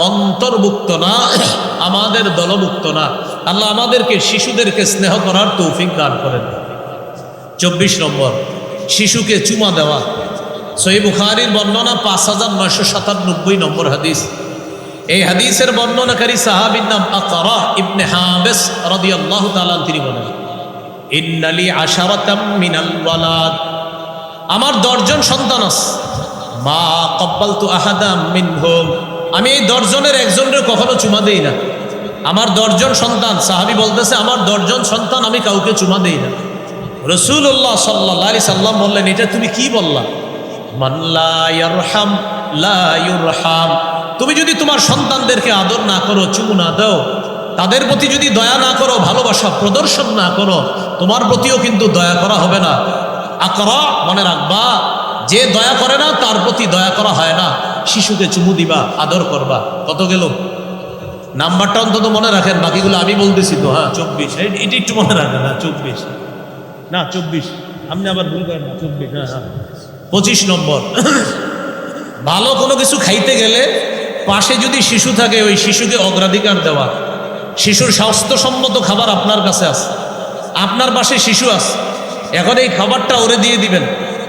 অন্তর্ভুক্ত না, আমাদের দলভুক্ত না। আল্লাহ আমাদেরকে শিশুদেরকে স্নেহ করার তৌফিক দান করেন। 24 নম্বর, শিশুকে চুমা দেওয়া। সহিহ বুখারীর বর্ণনা 5997 নম্বর হাদিস। এই হাদিসের বর্ণনাকারী সাহাবীর নাম আকরা ইবনে হাবিস রাদিয়াল্লাহু তাআলা, তিনি বলেন ইন্নালি আশারাতাম মিনাল ওয়ালাদ, আমার 10 জন সন্তান আছে। মা ক্বাবালতু আহাদাম মিনহুম, আমি এই 10 জনের একজনের কখনো চুমা দেই না। আমার 10 জন সন্তান, সাহাবী বলতেছে আমার 10 জন সন্তান আমি কাউকে চুমা দেই না। রাসূলুল্লাহ সাল্লাল্লাহু আলাইহি সাল্লাম বললেন এটা তুমি কি বললা? মান লা ইয়ারহাম লা ইউরহাম, তুমি যদি তোমার সন্তানদেরকে আদর না করো, চুমু না দাও, তাদের প্রতি যদি দয়া না করো, ভালোবাসা প্রদর্শন না করো, তোমার প্রতিও কিন্তু দয়া করা হবে না। আকরা, মনে রাখবা, যে দয়া করে না তার প্রতি দয়া করা হয় না। শিশুকে চুমু দিবা, আদর করবা। কত গেল? নাম্বারটা অন্তত মনে রাখেন, বাকিগুলো আমি বলতেছি তো। হ্যাঁ 24, এটি একটু মনে রাখেন। হ্যাঁ 24 না 24, আপনি আবার ভুল করেন না, 24। হ্যাঁ হ্যাঁ 25 নম্বর, ভালো কোনো কিছু খাইতে গেলে পাশে যদি শিশু থাকে ওই শিশুকে অগ্রাধিকার দেওয়া। শিশুর স্বাস্থ্যসম্মত খাবার আপনার কাছে আছে, আপনার পাশে শিশু আছে, এখন এই খাবারটা ওরে দিয়ে দিবেন।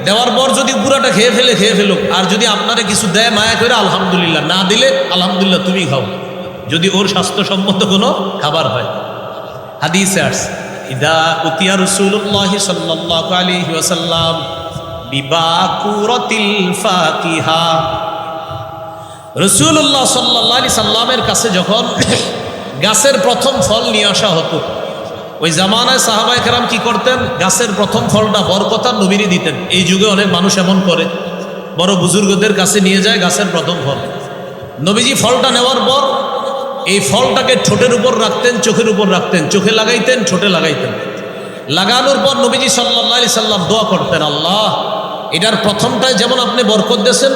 দেওয়ার পর যদি পুরাটা খেয়ে ফেলুক, আর যদি আপনারে কিছু দেয় মায়া করে আলহামদুলিল্লাহ, না দিলে আলহামদুলিল্লাহ তুমি খাও, যদি ওর স্বাস্থ্যসম্মত কোনো খাবার হয়। হাদিসে আসছে ইদা উতিয়া রাসূলুল্লাহ সাল্লাল্লাহু আলাইহি ওয়াসাল্লাম বিবাকুরাতিল ফাকিহা, রাসূলুল্লাহ সাল্লাল্লাহু আলাইহি সাল্লামের কাছে যখন গাছের প্রথম ফল নিয়ে আসা হতো, ওই জামানায় সাহাবায়ে কেরাম কি করতেন? গাছের প্রথম ফলটা বরকতার নবীরই দিতেন। এই যুগে অনেক মানুষ এমন করে, বড় বুজুর্গদের কাছে নিয়ে যায় গাছের প্রথম ফল। নবীজি ফলটা নেওয়ার পর এই ফলটাকে ঠোঁটের উপর রাখতেন, চোখের উপর রাখতেন, চোখে লাগাইতেন, ঠোঁটে লাগাইতেন। লাগানোর পর নবীজি সাল্লাল্লাহু আলাইহি সাল্লাম দোয়া করতেন, আল্লাহ এটার প্রথমটায় যেমন আপনি বরকত দিয়েছেন,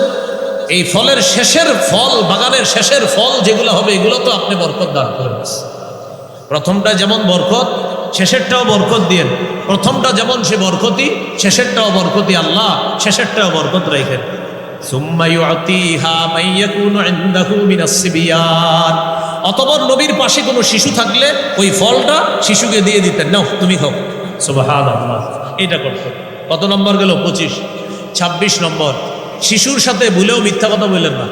এই ফলের শেষের ফল, বাগানের শেষের ফল যেগুলো হবে এগুলো তো আপনি বরকত দান করেন। প্রথমটা যেমন বরকত, শেষেরটাও বরকত দিয়েন। প্রথমটা যেমন সে বরকতি, শেষেরটাও বরকতি, আল্লাহ শেষেরটাও বরকত রাখেন। সুম্মা ইউতিহা মান ইয়াকুনু ইনদাহু মিনাস সিবিয়ান। অতঃপর নবীর পাশে কোনো শিশু থাকলে ওই ফলটা শিশুকে দিয়ে দিতেন, নাও তুমি খাও। সুবহানাল্লাহ, এটা করতেন। কত নম্বর গেল? 25। 26 নম্বর, শিশুর সাথে ভুলেও মিথ্যা কথা বললেন না,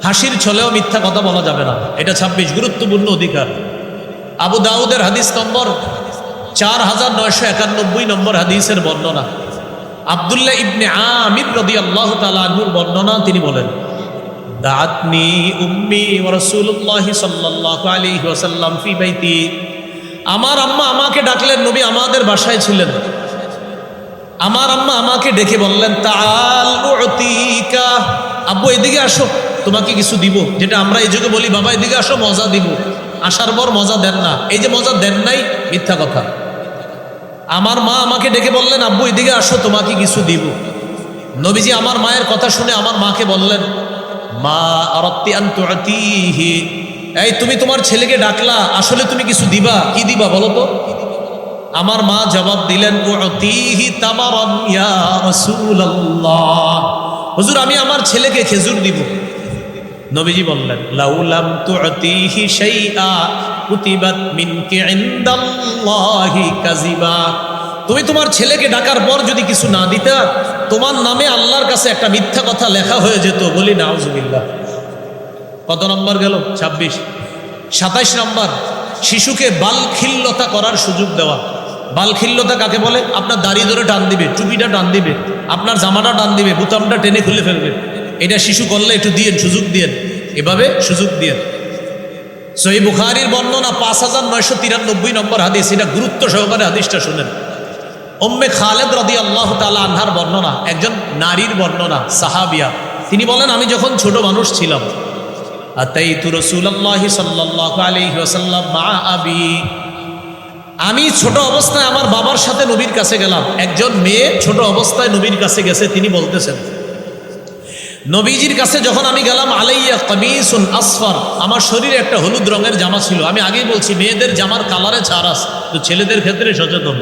হাসির ছলেও মিথ্যা কথা বলা যাবে না। এটা 26 গুরুত্বপূর্ণ অধিকার। আবু দাউদের হাদিস নম্বর 4991 নম্বর হাদিসের বর্ণনা। আব্দুল্লাহ ইবনে আমির রাদিয়াল্লাহু তাআলা আনহুর বর্ণনা, তিনি বলেন, দাআতনি উম্মি ওয়া রাসূলুল্লাহ সাল্লাল্লাহু আলাইহি ওয়াসাল্লাম ফি বাইতি। আমার আম্মা আমাকে ডাকলেন, নবী আমাদের বাসায় ছিলেন। আমার আম্মা আমাকে ডেকে বললেন, তাআল উতিকা, আব্বু এদিকে আসো, তোমাকে কিছু দিব। যেটা আমরা এই যুগে বলি, বাবা এদিকে আসো মজা দিব। আসার পর মজা দেন না, এই যে মজা দেন নাই, মিথ্যা কথা। আমার মা আমাকে ডেকে বললেন, আব্বু এদিকে আসো, তোমাকে কিছু দিব। নবীজি আমার মায়ের কথা শুনে আমার মাকে বললেন, মা আরাদতি আন তুতিহি, এই তুমি তোমার ছেলেকে ডাকলা, আসলে তুমি কিছু দিবা, কি দিবা বলো তো? আমার মা জবাব দিলেন, উতিহি তামারান ইয়া রাসূলুল্লাহ, হুজুর আমি আমার ছেলেকে খেজুর দিব। নবীজি বললেন, লাউলাম তুতিহি শাইআ কুতিবাত মিনকি ইনদাল্লাহি কাযিবা। তুমি তোমার ছেলেকে ডাকার পর যদি কিছু না দিতা, তোমার নামে আল্লাহর কাছে একটা মিথ্যা কথা লেখা হয়ে যেত। বলি নাউজুবিল্লাহ। কত নম্বর গেল? 26। 27 নম্বর, শিশুকে বালখিল্যতা করার সুযোগ দেওয়া। বালখিল্যতা কাকে বলে? আপনার দাড়ি ধরে টান দিবে, টুপিটা টান দিবে, আপনার জামাটা টান দিবে, বুতামটা টেনে খুলে ফেলবে। এটা শিশু করলে একটু দিয়েন, সুযোগ দিয়েন, এভাবে সুযোগ দিয়েন। সহিহ বুখারীর বর্ণনা 5993 নম্বর হাদিস, এটা গুরুত্ব সহকারে হাদিসটা শুনেন। উম্মে খালেদ রাদিয়াল্লাহু তাআলা আনহার বর্ণনা, একজন নারীর বর্ণনা, সাহাবিয়া। তিনি বলেন, আমি যখন ছোট মানুষ ছিলাম, আতাইতু রাসূলুল্লাহি সাল্লাল্লাহু আলাইহি ওয়াসাল্লাম মা আবি, আমি ছোট অবস্থায় আমার বাবার সাথে নবীর কাছে গেলাম। একজন মেয়ে ছোট অবস্থায় নবীর কাছে গেছে, তিনি বলতেছেন, নবীজির কাছে যখন আমি গেলাম, আলাইয়া কামিসুন আসফার, আমার শরীরে একটা হলুদ রঙের জামা ছিল। আমি আগেই বলছি মেয়েদের জামার কালারে ছাড় আছে, তো ছেলেদের ক্ষেত্রে সচেতন।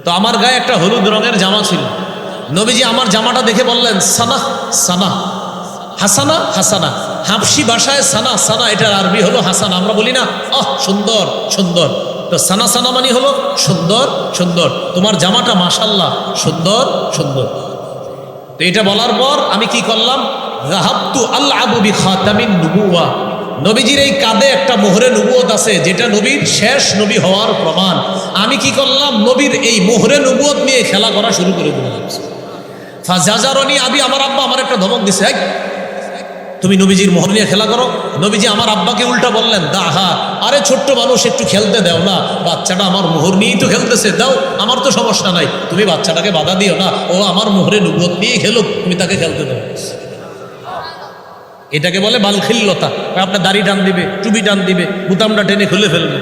তো আমার গায়ে একটা হলুদ রঙের জামা ছিল। নবীজি আমার জামাটা দেখে বললেন, সানা সানা, হাসানা হাসানা। হাবশি ভাষায় সানা সানা, এটার আরবি হলো হাসানা। আমরা বলি না সুন্দর সুন্দর, তো সানা সানা মানে হলো সুন্দর সুন্দর, তোমার জামাটা মাশাল্লাহ সুন্দর সুন্দর। তো এটা বলার পর আমি কি করলাম, যাহাবতু আলআবু বিখাতামিন নুবুওয়া, নবীজির এই কাঁধে একটা মোহরে নবুয়ত আছে, যেটা নবীর শেষ নবী হওয়ার প্রমাণ। আমি কি করলাম, নবীর এই মোহরে নবুয়ত নিয়ে খেলা করা শুরু করে দিলাম। ফাজাজারনি আবি, আমার আব্বা আমার একটা ধমক দিছে, তুমি নবীজির মোহর নিয়ে খেলা করো। নবীজি আমার আব্বাকে উল্টা বললেন, দাহা, আরে ছোট্ট মানুষ, একটু খেলতে দাও না, বাচ্চাটা আমার মোহর নিয়েই তো খেলতেছে, দাও, আমার তো সমস্যা নাই, তুমি বাচ্চাটাকে বাধা দিও না, ও আমার মোহরে নবুয়ত নিয়েই খেলুক, তুমি তাকে খেলতে দাও। এটাকে বলে বালখিল্যতা। আপনার দাড়ি টান দিবে, টুপি টান দিবে, বুতামটা টেনে খুলে ফেলবে,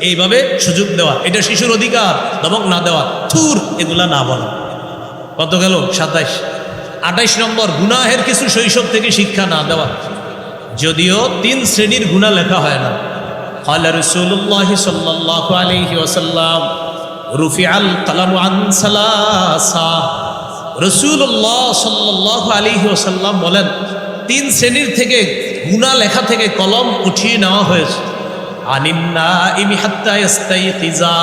এইভাবে সুযোগ দেওয়া, এটা শিশুর অধিকার। ধমক না দেওয়া, থুর, এগুলা না বলা। কত গেল? 27। 28 নম্বর, গুনাহের কিছু শৈশব থেকে শিক্ষা না দেওয়া। যদিও 3 শ্রেণীর গুনাহ লেখা হয় না। ক্বালা রাসূলুল্লাহ সাল্লাল্লাহু আলাইহি ওয়াসাল্লাম, রুফিআল কালামু আন সালাসা। রাসূলুল্লাহ সাল্লাল্লাহু আলাইহি ওয়াসাল্লাম বলেন, 3 শ্রেণীর থেকে গুনাহ লেখা থেকে কলম উঠিয়ে নেওয়া হয়েছে। আনিন নাইমি হাত্তা ইস্তাইকিজা,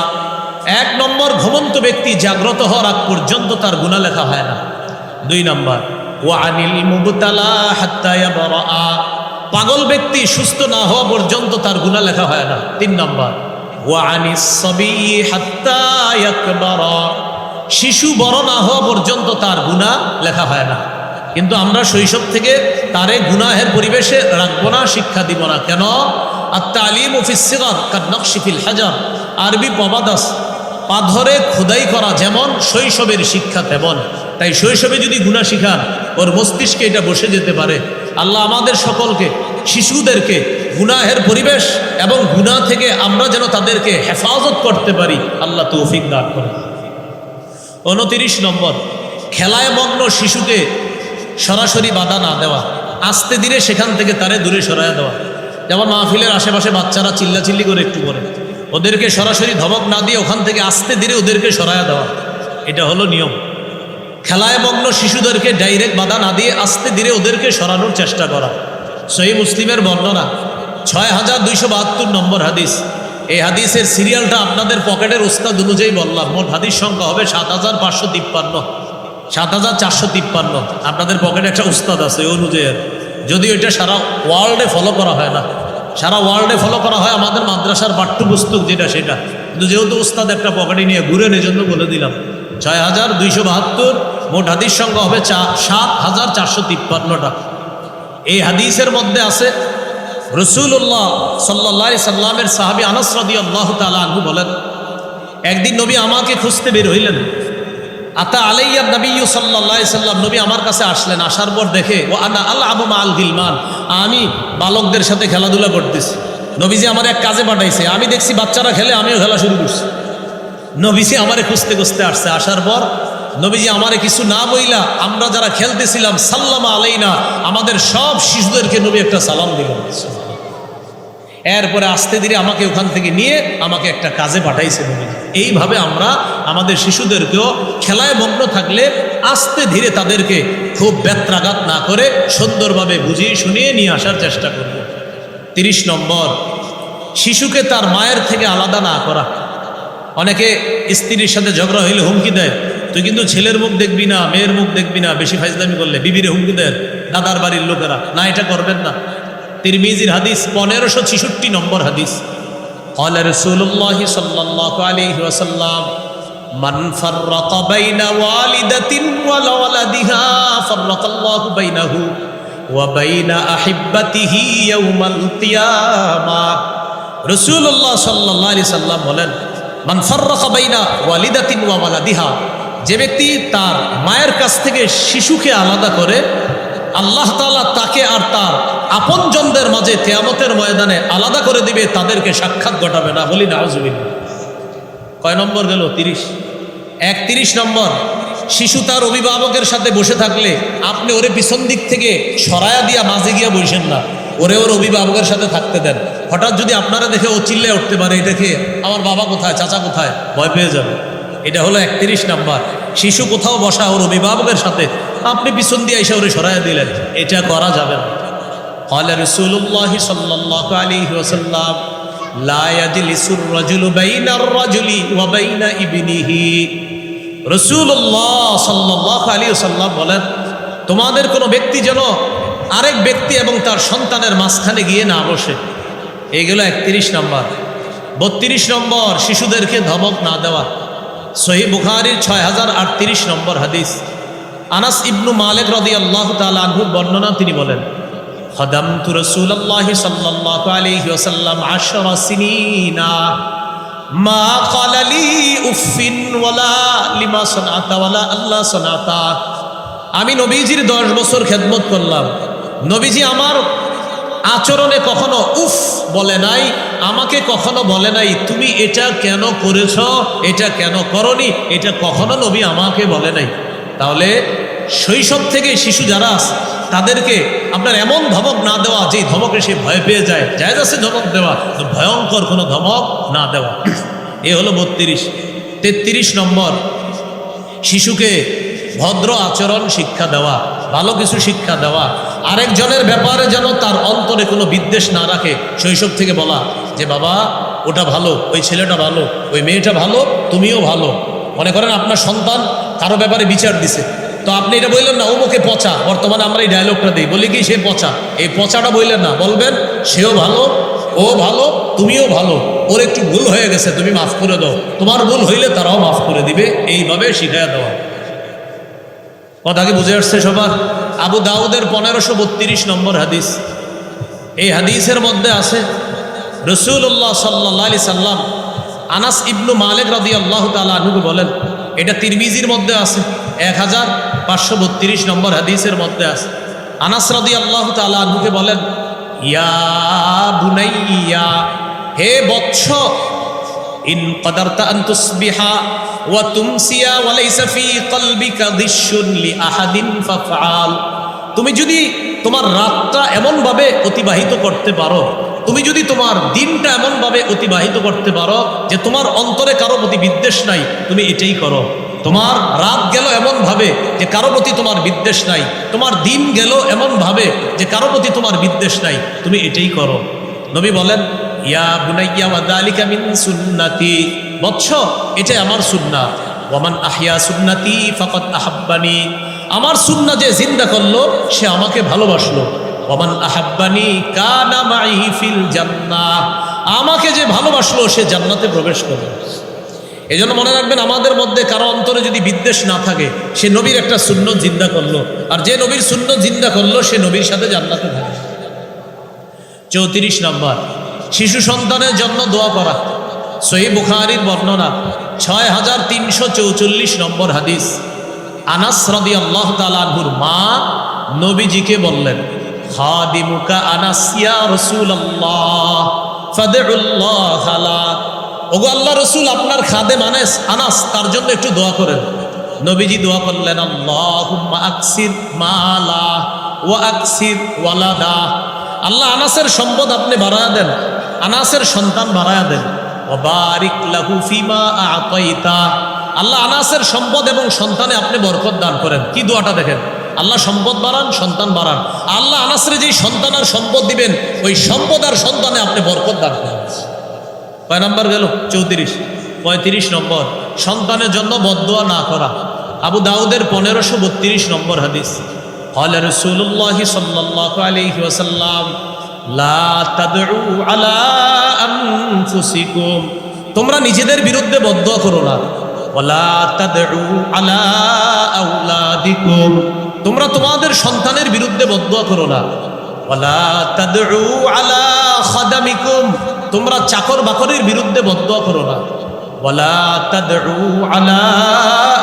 1 নম্বর, ঘুমন্ত ব্যক্তি জাগ্রত হওয়ার আগ পর্যন্ত তার গুনাহ লেখা হয় না। 2 নম্বর, ওয়া আনিল মুবতালা হাত্তা ইয়াবরা, পাগল ব্যক্তি সুস্থ না হওয়া পর্যন্ত তার গুনাহ লেখা হয় না। 3 নম্বর, ওয়া আনিস সাবী হাত্তা ইয়াকবারা, শিশু বড় না হওয়া পর্যন্ত তার গুনাহ লেখা হয় না। কিন্তু আমরা শৈশব থেকে তারে গুনাহের পরিবেশে রাখবো না, শিক্ষা দিব না। কেন? আত-তালিমু ফিস সিগার কান-নকশি ফিল হাজার, আরবি প্রবাদ আছে, পা ধরে খোদাই করা যেমন শৈশবের শিক্ষা তেমন। তাই শৈশবে যদি গুনাহ শিখান, ওর মস্তিষ্কে এটা বসে যেতে পারে। আল্লাহ আমাদের সকলকে, শিশুদেরকে গুনাহের পরিবেশ এবং গুনাহ থেকে আমরা যেন তাদেরকে হেফাজত করতে পারি, আল্লাহ তৌফিক দান করেন। 29 নম্বর, খেলায় মগ্ন শিশুকে সরাসরি বাধা না দেওয়া, আস্তে ধীরে সেখান থেকে তারে দূরে সরাইয়া দেওয়া। যেমন মাহফিলের আশেপাশে বাচ্চারা চিল্লাচিল্লি করে একটু করে, ওদেরকে সরাসরি ধমক না দিয়ে ওখান থেকে আস্তে ধীরে ওদেরকে সরাইয়া দেওয়া, এটা হলো নিয়ম। খেলায় মগ্ন শিশুদেরকে ডাইরেক্ট বাধা না দিয়ে আস্তে ধীরে ওদেরকে সরানোর চেষ্টা করা। সহিহ মুসলিমের বর্ণনা 6272 নম্বর হাদিস। এই হাদিসের সিরিয়ালটা আপনাদের পকেটের ওস্তাদ অনুযায়ী বললাম। মোট হাদিস সংখ্যা হবে 7553, 7453। আপনাদের পকেটে একটা উস্তাদ আছে ওই অনুযায়ী, যদিও এটা সারা ওয়ার্ল্ডে ফলো করা হয় না। সারা ওয়ার্ল্ডে ফলো করা হয় আমাদের মাদ্রাসার পাঠ্যপুস্তক যেটা সেটা, কিন্তু যেহেতু উস্তাদ একটা পকেটে নিয়ে ঘুরেন এই জন্য বলে দিলাম। 6272, মোট হাদিস সংখ্যা হবে 7453টা। এই হাদিসের মধ্যে আছে রাসূলুল্লাহ সাল্লাল্লাহু আলাইহি সাল্লামের সাহাবী আনাস রাদিয়াল্লাহু তাআলা আনহু বলেন, একদিন নবী আমাকে খুঁজতে বের হইলেন। আতা আলাইয়া নবী সাল্লাল্লাহু আলাইহি সাল্লাম, নবী আমার কাছে আসলেন। আসার পর দেখে ও আনা আলআবু মাআল গিলমান, আমি বালকদের সাথে খেলাধুলা করতেছি। নবীজি আমার এক কাজে পাঠাইছে, আমি দেখছি বাচ্চারা খেলে, আমিও খেলা শুরু করছি। নবীজি আমারে খুঁজতে খুঁজতে আসছে। আসার পর নবীজি আমারে কিছু না বইলা আমরা যারা খেলতেছিলাম সাল্লামা আলাইনা, আমাদের সব শিশুদেরকে নবী একটা সালাম দিলেন। এরপরে আস্তে ধীরে আমাকে ওখান থেকে নিয়ে আমাকে একটা কাজে পাঠাইছে নবীজি। এইভাবে আমরা আমাদের শিশুদেরকেও খেলায় মগ্ন থাকলে আস্তে ধীরে তাদেরকে খুব ব্যত্রাঘাত না করে সুন্দরভাবে বুঝিয়ে শুনিয়ে নিয়ে আসার চেষ্টা করব। 30 নম্বর, শিশুকে তার মায়ের থেকে আলাদা না করা। অনেকে স্ত্রীর সাথে ঝগড়া হইলে হুমকি দেয়, তুই কিন্তু ছেলের মুখ দেখবি না, মেয়ের মুখ দেখবি না, বেশি ফাইজলামি করলে বিবিরে হুমকি দেয় দাদার বাড়ির লোকেরা। না, এটা করবেন না। তিরমিজির হাদিস 1566 নম্বর হাদিস। قال رسول الله صلى الله عليه وسلم من فرق بين والدة وولدها فرق الله بينه وبين أحبته يوم القيامة। রাসূলুল্লাহ সাল্লাল্লাহু আলাইহি সাল্লাম বলেন, মান ফাররাকা বাইনা ওয়ালিদাতিন ওয়া ওয়ালাদিহা, যে ব্যক্তি তার মায়ের কাছ থেকে শিশুকে আলাদা করে, আল্লাহ তাআলা তাকে আর তার আপনজনদের মাঝে কিয়ামতের ময়দানে আলাদা করে দিবে, তাদেরকে সাক্ষাৎ ঘটাবে না। বলি নাউজুবিল্লাহ। কয় নম্বর গেল? 30। 31 নম্বর, শিশু তার অভিভাবকের সাথে বসে থাকলে আপনি ওরে পিছন দিক থেকে সরায়া দিয়া মাঝে গিয়া বসেন না, ওরে ওর অভিভাবকের সাথে থাকতে দেন। হঠাৎ যদি আপনারা দেখে ও চিল্লায় উঠতে পারে, এটাকে আমার বাবা কোথায়, চাচা কোথায়, ভয় পেয়ে যাবে। এটা হলো 31 নম্বর। শিশু কোথাও বসা ওর অভিভাবকের সাথে, আপনি পিছন দিয়ে এসে ওরে সরাইয়া দিলেন, এটা করা যাবে না। قال رسول الله صلى الله عليه وسلم لا يجلس الرجل بين الرجل وبين ابنه। রাসূলুল্লাহ সাল্লাল্লাহু আলাইহি ওয়াসাল্লাম বলেন, তোমাদের কোনো ব্যক্তি যেন আরেক ব্যক্তি এবং তার সন্তানের মাঝখানে গিয়ে না বসে। এইগুলো 31 নম্বর। 32 নম্বর, শিশুদেরকে ধমক না দেওয়া। সহিহ বুখারীর 6038 নম্বর হাদিস। আনাস ইবনু মালিক রাদিয়াল্লাহু তাআলা আনহু বর্ণনা, তিনি বলেন, খাদামতু রাসূলুল্লাহি সাল্লাল্লাহু আলাইহি ওয়াসাল্লাম 10 সিনিনা মা ক্বালা লি উফিন ওয়ালা লিমা সানাতা ওয়ালা আল্লাহ সানাতা। আমি নবীজির 10 বছর খেদমত করলাম। নবীজি আমার আচরণে কখনো উফ বলে নাই, আমাকে কখনো বলে নাই তুমি এটা কেন করেছ, এটা কেন করনি, এটা কখনো নবী আমাকে বলে নাই। তাহলে শৈশব থেকে শিশু যারা আছে তাদেরকে আপনার এমন ধমক না দেওয়া যে ধমকে সে ভয় পেয়ে যায়। জায়েজ আছে ধমক দেওয়া, ভয়ঙ্কর কোনো ধমক না দেওয়া। এ হলো 32। 33 নম্বর, শিশুকে ভদ্র আচরণ শিক্ষা দেওয়া, ভালো কিছু শিক্ষা দেওয়া। আরেকজনের ব্যাপারে যেন তার অন্তরে কোনো বিদ্বেষ না রাখে। শৈশব থেকে বলা যে বাবা ওটা ভালো, ওই ছেলেটা ভালো, ওই মেয়েটা ভালো, তুমিও ভালো। মনে করেন আপনার সন্তান কারো ব্যাপারে বিচার দিছে, তো আপনি এটা বললেন না অমুকে পচা। বর্তমানে আমরা এই ডায়লগটা দিই, বলি কি সে পচা। এই পচাটা বললেন না, বলবেন সেও ভালো, ও ভালো, তুমিও ভালো, ওর একটু ভুল হয়ে গেছে, তুমি মাফ করে দাও, তোমার ভুল হইলে তারাও মাফ করে দিবে। এইভাবে শিখাইয়া দেওয়া। কথা কি বুঝে আসছে সবার? আবু দাউদের 1532 নম্বর হাদিস। এই হাদিসের মধ্যে আছে রাসূলুল্লাহ সাল্লাল্লাহু আলাইহি সাল্লাম আনাস ইবনু মালিক রাদিয়াল্লাহু তাআলা আনহু বলেন, এটা তিরমিজির মধ্যে আছে 1532 নম্বর হাদিসের মধ্যে আছে। আনাস রাদিয়াল্লাহু তাআলা আনহুকে বলেন, ইয়া বুনাইয়া, হে বৎস, ইন কদারতা আন তুসবিহা ওয়া তুমসিয়া ওয়া লাইসা ফি কলবিকা গিশুন লিআহাদিন ফাফআল। তুমি যদি তোমার রাতটা এমনভাবে অতিবাহিত করতে পারো, তুমি যদি তোমার দিনটা এমনভাবে অতিবাহিত করতে পারো যে তোমার অন্তরে কারো প্রতি বিদ্বেষ নাই, তুমি এটাই করো। তোমার রাত গেল এমনভাবে যে কারো প্রতি তোমার বিদ্বেষ নাই, তোমার দিন গেল এমনভাবে যে কারো প্রতি তোমার বিদ্বেষ নাই, তুমি এটাই করো। নবী বলেন, ইয়া বুনাইয়া ওয়া যালিকা মিন সুন্নতি, বৎস, এটাই আমার সুন্নাহ। ওয়ামান আহইয়া সুন্নতি ফাকাদ আহাব্বানি, আমার সুন্নাহ যে জিন্দা করলো সে আমাকে ভালোবাসলো। ওয়ামান আহাব্বানি কানা মাই ফিল জান্নাহ, আমাকে যে ভালোবাসলো সে জান্নাতে প্রবেশ করলো। এই জন্য মনে রাখবেন, আমাদের মধ্যে কারো অন্তরে যদি বিদ্বেষ না থাকে, সে নবীর একটা সুন্নত জিন্দা করলো, আর যে নবীর সুন্নত জিন্দা করলো সে নবীর সাথে জান্নাতে থাকে। 34 নম্বর, শিশু সন্তানের জন্য দোয়া করা। সহিহ বুখারীর বর্ণনা 6344 নম্বর হাদিস। আনাস রাদিয়াল্লাহু তাআলা আনহুর মা নবীজিকে বললেন, খাদিমুকা আনাস ইয়া রাসূলুল্লাহ ফাদউল্লাহ লা, ওগো আল্লাহ রসুল, আপনার খাদেম আনাস, তার জন্য একটু দোয়া করেন। নবীজি দোয়া করলেন, আল্লাহুম্মা আকসির মালা ওয়া আকসির ওয়ালাদা, আল্লাহ আনাসের সম্পদ আপনি বাড়ায়া দেন, আনাসের সন্তান বাড়ায়া দেন। ওয়া বারিক লাহু ফিমা আতাইতা, আল্লাহ আনাসের সম্পদ এবং সন্তানে আপনি বরকত দান করেন। কি দোয়াটা দেখেন, আল্লাহ সম্পদ বাড়ান, সন্তান বাড়ান। আল্লাহ আনাসরে যেই সন্তান আর সম্পদ দিবেন, ওই সম্পদ আর সন্তানে আপনি বরকত দান করেন। কয় নাম্বার গেল? 34। 35 নম্বর, সন্তানের জন্য বদদোয়া না করা। আবু দাউদের 1532 নম্বর হাদিস। ক্বালা রাসূলুল্লাহ সাল্লাল্লাহু আলাইহি ওয়াসাল্লাম, লা তাদউ আলা আনফুসিকুম, তোমরা নিজেদের বিরুদ্ধে বদদোয়া করো না। ওয়ালা তাদউ আলা আওলাদিকুম, তোমরা তোমাদের সন্তানের বিরুদ্ধে বদদোয়া করো না। ওয়ালা তাদউ আলা খাদামিকুম, তোমরা চাকর বাকরের বিরুদ্ধে বদদোয়া করো না। ওয়ালা তাদউ আলা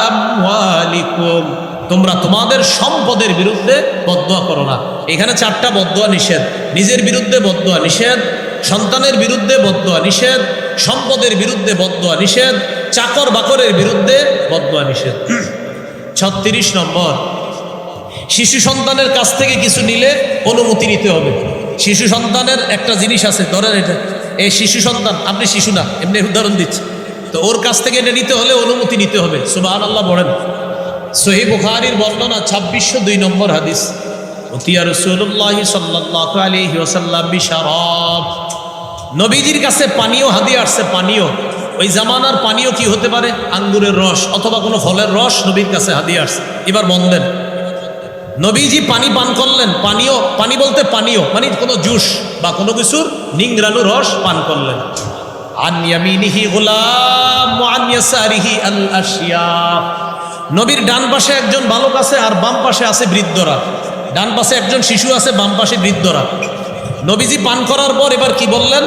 আমওয়ালিকুম, তোমরা তোমাদের সম্পদের বিরুদ্ধে বদদোয়া করো না। এখানে 4টা বদদোয়া নিষেধ। নিজের বিরুদ্ধে বদদোয়া নিষেধ, সন্তানের বিরুদ্ধে বদদোয়া নিষেধ, সম্পদের বিরুদ্ধে বদদোয়া নিষেধ, চাকর বাকরের বিরুদ্ধে বদদোয়া নিষেধ। 36 নম্বর, শিশু সন্তানের কাছ থেকে কিছু নিলে অনুমতি নিতে হবে। শিশু সন্তানের একটা জিনিস আছে, ধরেন এটা, এই শিশু সন্তান, আপনি শিশু না, এমনি উদাহরণ দিচ্ছি, তো ওর কাছ থেকে এটা নিতে হলে অনুমতি নিতে হবে। সুবহানাল্লাহ বলেন। সহিহ বুখারীর বর্ণনা 2602 নম্বর হাদিস। উতিয়া রাসূলুল্লাহ সাল্লাল্লাহু আলাইহি ওয়াসাল্লাম বিশারাব, নবীজির কাছে পানীয় হাদিয়া আসছে। পানীয়, ওই জামানার পানীয় কি হতে পারে? আঙ্গুরের রস অথবা কোনো ফলের রস নবীর কাছে হাদিয়া আসছে। এবার বললেন, নবীজি পানি পান করলেন। পানীয়, পানি বলতে পানীয় মানে কোনো জুস বা কোনো কিছুর নিংড়ানো রস পান করলেন। আন ইয়ামিনিহি গোলাম ওয়া আন ইয়াসারিহি আল আশিয়া, নবীর ডান পাশে একজন বালক আছে আর বাম পাশে আছে বৃদ্ধরা। ডান পাশে একজন শিশু আছে, বাম পাশে বৃদ্ধরা। নবীজি পান করার পর এবার কি বললেন?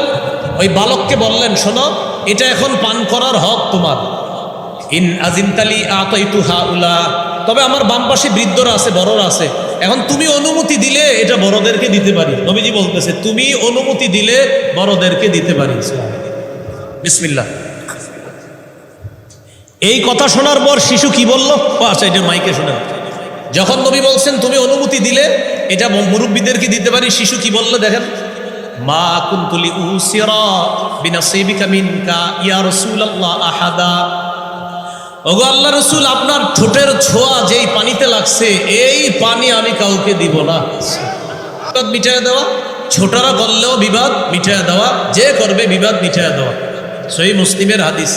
ওই বালককে বললেন, শোনো, এটা এখন পান করার হক তোমার। ইন আজিনতালি আতাইতু হাউলা, তবে আমার বাম পাশে বৃদ্ধরা আছে, বড়রা আছে, এখন তুমি অনুমতি দিলে এটা বড়দেরকে দিতে পারি। নবীজি বলতেছে, তুমি অনুমতি দিলে বড়দেরকে দিতে পারি। বিসমিল্লাহ। এই কথা শোনার পর শিশু কি বলল? আচ্ছা, এটা মাইকে শোনেন। যখন নবী বলছেন তুমি অনুমতি দিলে এটা মুরব্বীদেরকে দিতে পারি, শিশু কি বলল দেখেন, মা কুনতুলি উসিরা বিনাসিবিকা মিনকা ইয়া রাসূলুল্লাহ আহাদা, ওগো আল্লাহ রসুল, আপনার ঠোঁটের ছোঁয়া যেই পানিতে লাগছে এই পানি আমি কাউকে দিব না। বিবাদ মিটাইয়া দেওয়া, ছোটরা করলেও বিবাদ মিটাইয়া দেওয়া, যে করবে বিবাদ মিটাইয়া দেওয়া। সহিহ মুসলিমের হাদিস।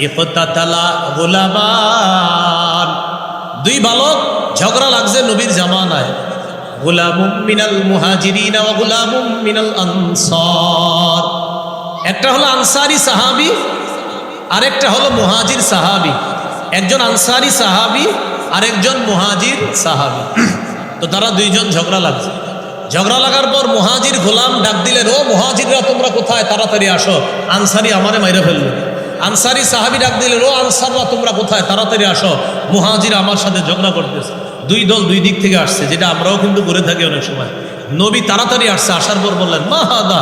ইফতাতালা গোলামান, 2 বালক ঝগড়া লাগছে নবীর জামানায়। গোলামুম মিনাল মুহাজিরিন ওয়া গোলামুম মিনাল আনসার, একটা হলো আনসারি সাহাবী, আরেকটা হলো মুহাজির সাহাবী। একজন আনসারি সাহাবী, আরেকজন মুহাজির সাহাবী। তো তারা 2 জন ঝগড়া লাগছে। ঝগড়া লাগার পর মুহাজির গোলাম ডাক দিলেন, ও মুহাজিররা তোমরা কোথায়, তাড়াতাড়ি আসো, আনসারি আমারে মাইরা ফেললো। আনসারি সাহাবী ডাক দিলেন, ও আনসাররা তোমরা কোথায়, তাড়াতাড়ি আসো, মুহাজির আমার সাথে ঝগড়া করতেছে। 2 দল 2 দিক থেকে আসছে, যেটা আমরাও কিন্তু করে থাকি অনেক সময়। নবী তাড়াতাড়ি আসছে, আসার পর বললেন মা হাদা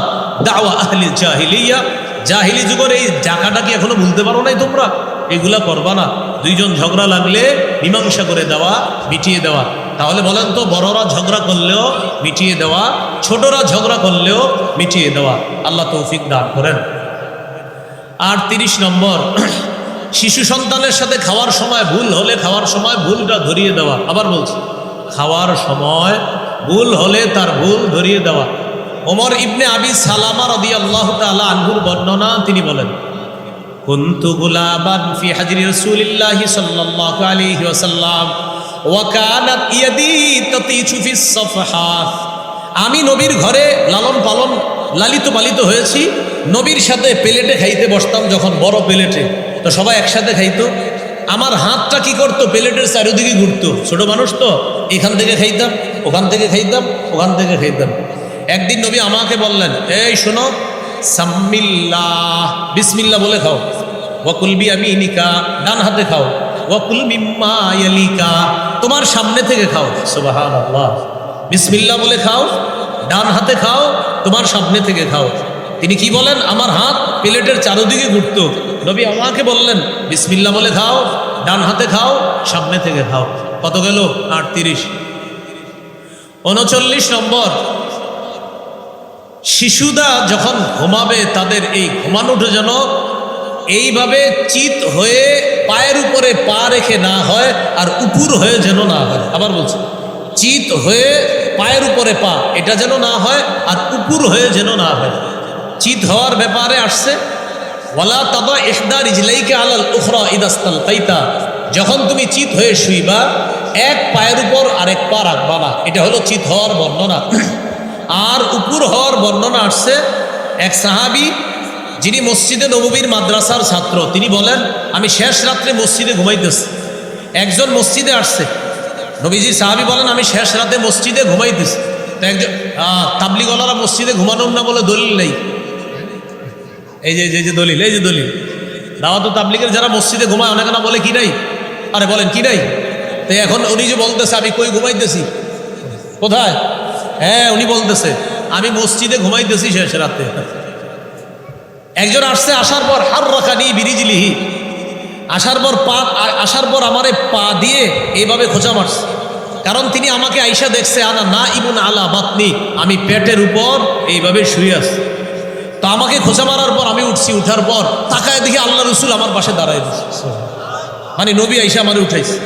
দাওয়া আহলি জাহিলিয়া, জাহিলি যুগের এই জাকাটা কি এখনো ভুলতে পারো নাই তোমরা? এগুলা করবা না। দুইজন ঝগড়া লাগলে মীমাংসা করে দেওয়া, মিটিয়ে দেওয়া। তাহলে বলেন তো, বড়রা ঝগড়া করলেও মিটিয়ে দেওয়া, ছোটরা ঝগড়া করলেও মিটিয়ে দেওয়া। আল্লাহ তৌফিক দান করেন। আর 30 নম্বর, শিশু সন্তানের সাথে খাওয়ার সময় ভুল হলে খাওয়ার সময় ভুলটা ধরিয়ে দেওয়া। আবার বলছি, খাওয়ার সময় ভুল হলে তার ভুল ধরিয়ে দেওয়া। ওমর ইবনে আবি সালামা রাদিয়াল্লাহু তাআলা আনহুর বর্ণনা, তিনি বলেন কুনতু গুলাবান ফি হাজরি রাসূলিল্লাহি সাল্লাল্লাহু আলাইহি ওয়াসাল্লাম ওয়া কানাত ইয়াদি তাতিচু ফিস সাফহা। আমি নবীর ঘরে লালন পালন লালিত পালিত হয়েছি। নবীর সাথে প্লেটে খাইতে বসতাম, যখন বড় প্লেটে, তো সবাই একসাথে খাইতো। আমার হাতটা কি করতো, প্লেটের চারিদিকে ঘুরতো। ছোট মানুষ তো, এখান থেকে খাইতাম, ওখান থেকে খাইতাম, ওখান থেকে খাইতাম। একদিন নবী আমাকে বললেন, এই শোনো, সাম্মিল্লাহ, বিসমিল্লাহ বলে খাও। ওয়াকুল বিয়ামিনিকা, ডান হাতে খাও। ওয়াকুল মিম্মা ইয়ালিকা, তোমার সামনে থেকে খাও। সুবহানাল্লাহ, বিসমিল্লাহ বলে খাও, ডান হাতে খাও, তোমার সামনে থেকে খাও। তিনি কি বলেন, আমার হাত প্লেটের চারদিকে ঘুরতো। নবী আমাকে বললেন বিসমিল্লাহ বলে খাও, ডান হাতে খাও, সামনে থেকে খাও। কত গেল? 38। 39 নম্বর, শিশুরা যখন ঘুমাবে তাদের এই ঘুমানোটা যেন এইভাবে চিত হয়ে পায়ের উপরে পা রেখে না হয়, আর উপর হয়ে যেন না হয়। আবার বলছি, চিত হয়ে পায়ের উপরে পা, এটা যেন না হয়, আর উপর হয়ে যেন না হয়। চিত হওয়ার ব্যাপারে আসছে ওয়ালা তাদা ইহদা রিজলাইকা আলাল উখরা ইদাস্তালকাইতা, যখন তুমি চিত হয়ে শুইবা এক পায়ের উপর আরেক পা রাখবা না। এটা হলো চিত হওয়ার বর্ণনা। আর উপর হওয়ার বর্ণনা আসছে এক সাহাবী, যিনি মসজিদে নববীর মাদ্রাসার ছাত্র, তিনি বলেন আমি শেষ রাত্রে মসজিদে ঘুমাইতেছি। একজন মসজিদে আসছে, নবীজি সাহাবী বলেন আমি শেষ রাতে মসজিদে ঘুমাইতেছি। তো একজন তাবলিগওয়ালারা মসজিদে ঘুমানোর না বলে দলিল নেই। এই যে দলিল, এই যে দলিল, দাওয়াত তাবলিগের যারা মসজিদে ঘুমায় অনেকে না বলে কি নাই? আরে বলেন কি নাই? তো এখন উনি যে বলতেছে আমি কই ঘুমাইতেছি, কোথায়? হ্যাঁ, উনি বলতেছে আমি মসজিদে ঘুমাইতেছি শেষ রাতে। একজন আসছে, আসার পর হাররাকানি বিরিজলিহি, আসার পর আমারে পা দিয়ে এইভাবে খোঁচা মারছে। কারণ তিনি আমাকে আইসা দেখছে আনা না ইবুন আলা বাতনি, আমি পেটের উপর এইভাবে শুয়ে আছি। তো আমাকে খোঁচা মারার পর আমি উঠছি, উঠার পর তাকায় দেখি আল্লাহ রসুল আমার পাশে দাঁড়ায় দিচ্ছে। মানে নবী আইসা আমারে উঠাইছে।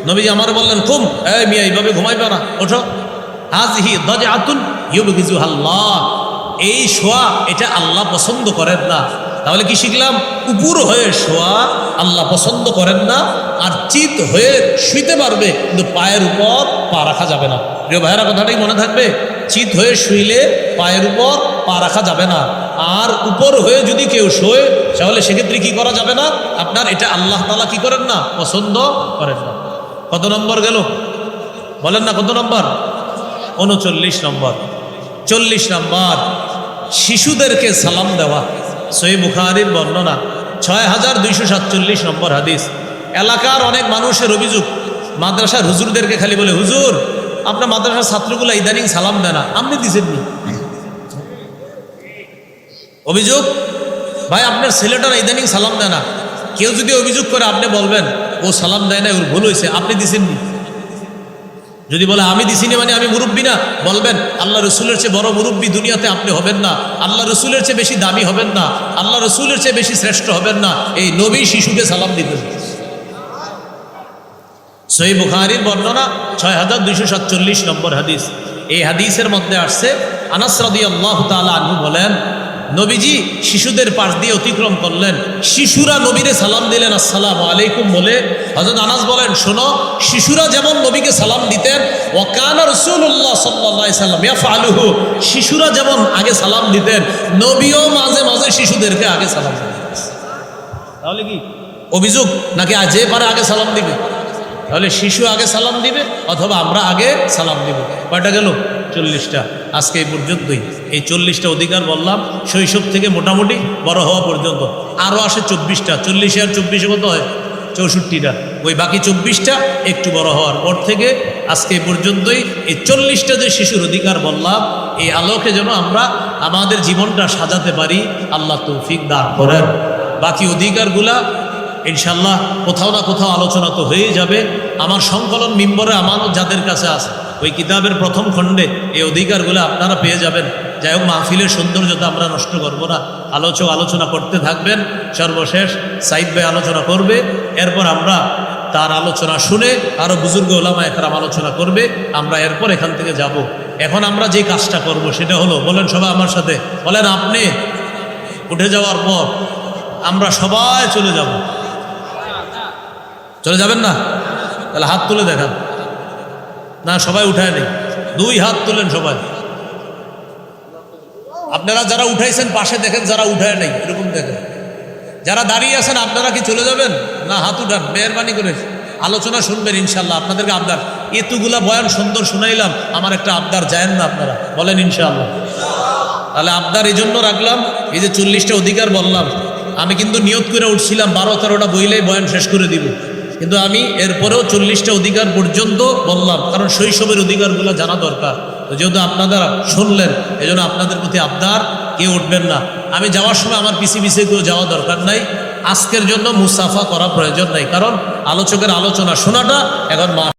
নবীজি আমার বললেন কুম, এই মিয়া এইভাবে ঘুমাইবে না, ওঠো। হাযিহি দাজআতুন ইউবগিজুহা আল্লাহ, এই শোয়া এটা আল্লাহ পছন্দ করেন না। তাহলে কি শিখলাম? উপর হয়ে শোয়া আল্লাহ পছন্দ করেন না। আর চিত হয়ে শুইতে পারবে, কিন্তু পায়ের উপর পা রাখা যাবে না। প্রিয় ভাইয়েরা, কথাটাই মনে থাকবে, চিত হয়ে শুইলে পায়ের উপর পা রাখা যাবে না। আর উপর হয়ে যদি কেউ শোয়, তাহলে সেক্ষেত্রে কি করা যাবে না? আপনার এটা আল্লাহ তাআলা কি করেন না, পছন্দ করেন না। কত নম্বর গেল বলেন না, কত নম্বর? 39 নম্বর। 40 নম্বর, শিশুদেরকে সালাম দেওয়া। সহিহ বুখারীর বর্ণনা, 6247 নম্বর হাদিস। এলাকার অনেক মানুষের অভিযোগ, মাদ্রাসার হুজুরদেরকে খালি বলে, হুজুর আপনার মাদ্রাসার ছাত্রগুলো ইদানিং সালাম দেয় না, আপনি দিছেননি। অভিযোগ, ভাই আপনার ছেলেটা ইদানিং সালাম দেয় না। কেউ যদি অভিযোগ করে আপনি বলবেন ও সালাম দেয় না, ওর ভুল হয়েছে, আপনি দিছেননি। যদি বলে আমি দিছিনি মানে আমি মুরব্বী না, বলবেন আল্লাহ রসুলের চেয়ে বড় মুরব্বী দুনিয়াতে আপনি হবেন না, আল্লাহ রসুলের চেয়ে বেশি দামি হবেন না, আল্লাহ রসুলের চেয়ে বেশি শ্রেষ্ঠ হবেন না। এই নবী শিশুকে সালাম দিতেন। সহিহ বুখারীর বর্ণনা, 6247 নম্বর হাদিস। এই হাদিসের মধ্যে আসছে আনাস রাদিয়াল্লাহু তাআলা আনহু বলেন, নবীজি শিশুদের পাশ দিয়ে অতিক্রম করলেন, শিশুরা নবীরে সালাম দিলেন আসসালামু আলাইকুম বলে। হযরত আনাস বলেন, শোনো, শিশুরা যেমন নবীকে সালাম দিতেন, ওয়া কানা রাসূলুল্লাহ সাল্লাল্লাহু আলাইহি সাল্লাম ইয়াফআলুহু, শিশুরা যেমন আগে সালাম দিতেন, নবীও মাঝে মাঝে শিশুদেরকে আগে সালাম দিতেন। তাহলে কি অভিযোগ নাকি যে পারে আগে সালাম দিবে? তাহলে শিশু আগে সালাম দিবে অথবা আমরা আগে সালাম দিব। কয়টা গেল? 40টা। আজকে এই পর্যন্তই। এই 40টা অধিকার বললাম, শৈশব থেকে মোটামুটি বড় হওয়া পর্যন্ত। আরও আসে 24টা। 40 আর 24 কত হয়? 64টা। ওই বাকি 24টা একটু বড় হওয়ার পর থেকে আজকে পর্যন্তই এই 40টা যে শিশুর অধিকার বললাম, এই আলোকে যেন আমরা আমাদের জীবনটা সাজাতে পারি, আল্লাহ তৌফিক দান করেন। বাকি অধিকারগুলা ইনশাল্লাহ কোথাও না কোথাও আলোচনা তো হয়ে যাবে। আমার সংকলন মিম্বরে আমানত যাদের কাছে আছে, ওই কিতাবের প্রথম খণ্ডে এই অধিকারগুলো আপনারা পেয়ে যাবেন। যাই হোক, মাহফিলের সৌন্দর্যতা আমরা নষ্ট করব না, আলোচনা করতে থাকবেন। সর্বশেষ সাইদ ভাই আলোচনা করবে, এরপর আমরা তার আলোচনা শুনে আরও বুজুর্গ ওলামায়ে কেরাম আলোচনা করবে, আমরা এরপর এখান থেকে যাব। এখন আমরা যে কাজটা করব সেটা হলো, বলেন সবাই আমার সাথে বলেন, আপনি উঠে যাওয়ার পর আমরা সবাই চলে যাব। চলে যাবেন না? তাহলে হাত তুলে দেখান। না, সবাই উঠায় নেই, 2 হাত তুলেন সবাই। আপনারা যারা উঠাইছেন পাশে দেখেন, যারা উঠায় নেই এরকম দেখেন। যারা দাঁড়িয়ে আছেন আপনারা কি চলে যাবেন? না, হাত উঠান, মেহরবানি করে আলোচনা শুনবেন ইনশাল্লাহ। আপনাদেরকে আবদার, এতগুলা বয়ান সুন্দর শুনাইলাম, আমার একটা আবদার যায়েন না আপনারা? বলেন ইনশাআল্লাহ। তাহলে আবদার এই জন্য রাখলাম, এই যে 40টা অধিকার বললাম, আমি কিন্তু নিয়ত করে উঠছিলাম 12-13টা বইলেই বয়ান শেষ করে দিব, কিন্তু আমি এরপরেও 40টা অধিকার পর্যন্ত বললাম, কারণ শৈশবের অধিকারগুলো জানা দরকার। তো যেহেতু আপনারা শুনলেন, এই জন্য আপনাদের প্রতি আবদার, কেউ উঠবেন না। আমি যাওয়ার সময় আমার পিছিয়ে কেউ যাওয়া দরকার নাই। আজকের জন্য মুসাফা করা প্রয়োজন নাই, কারণ আলোচকের আলোচনা শোনাটা এখন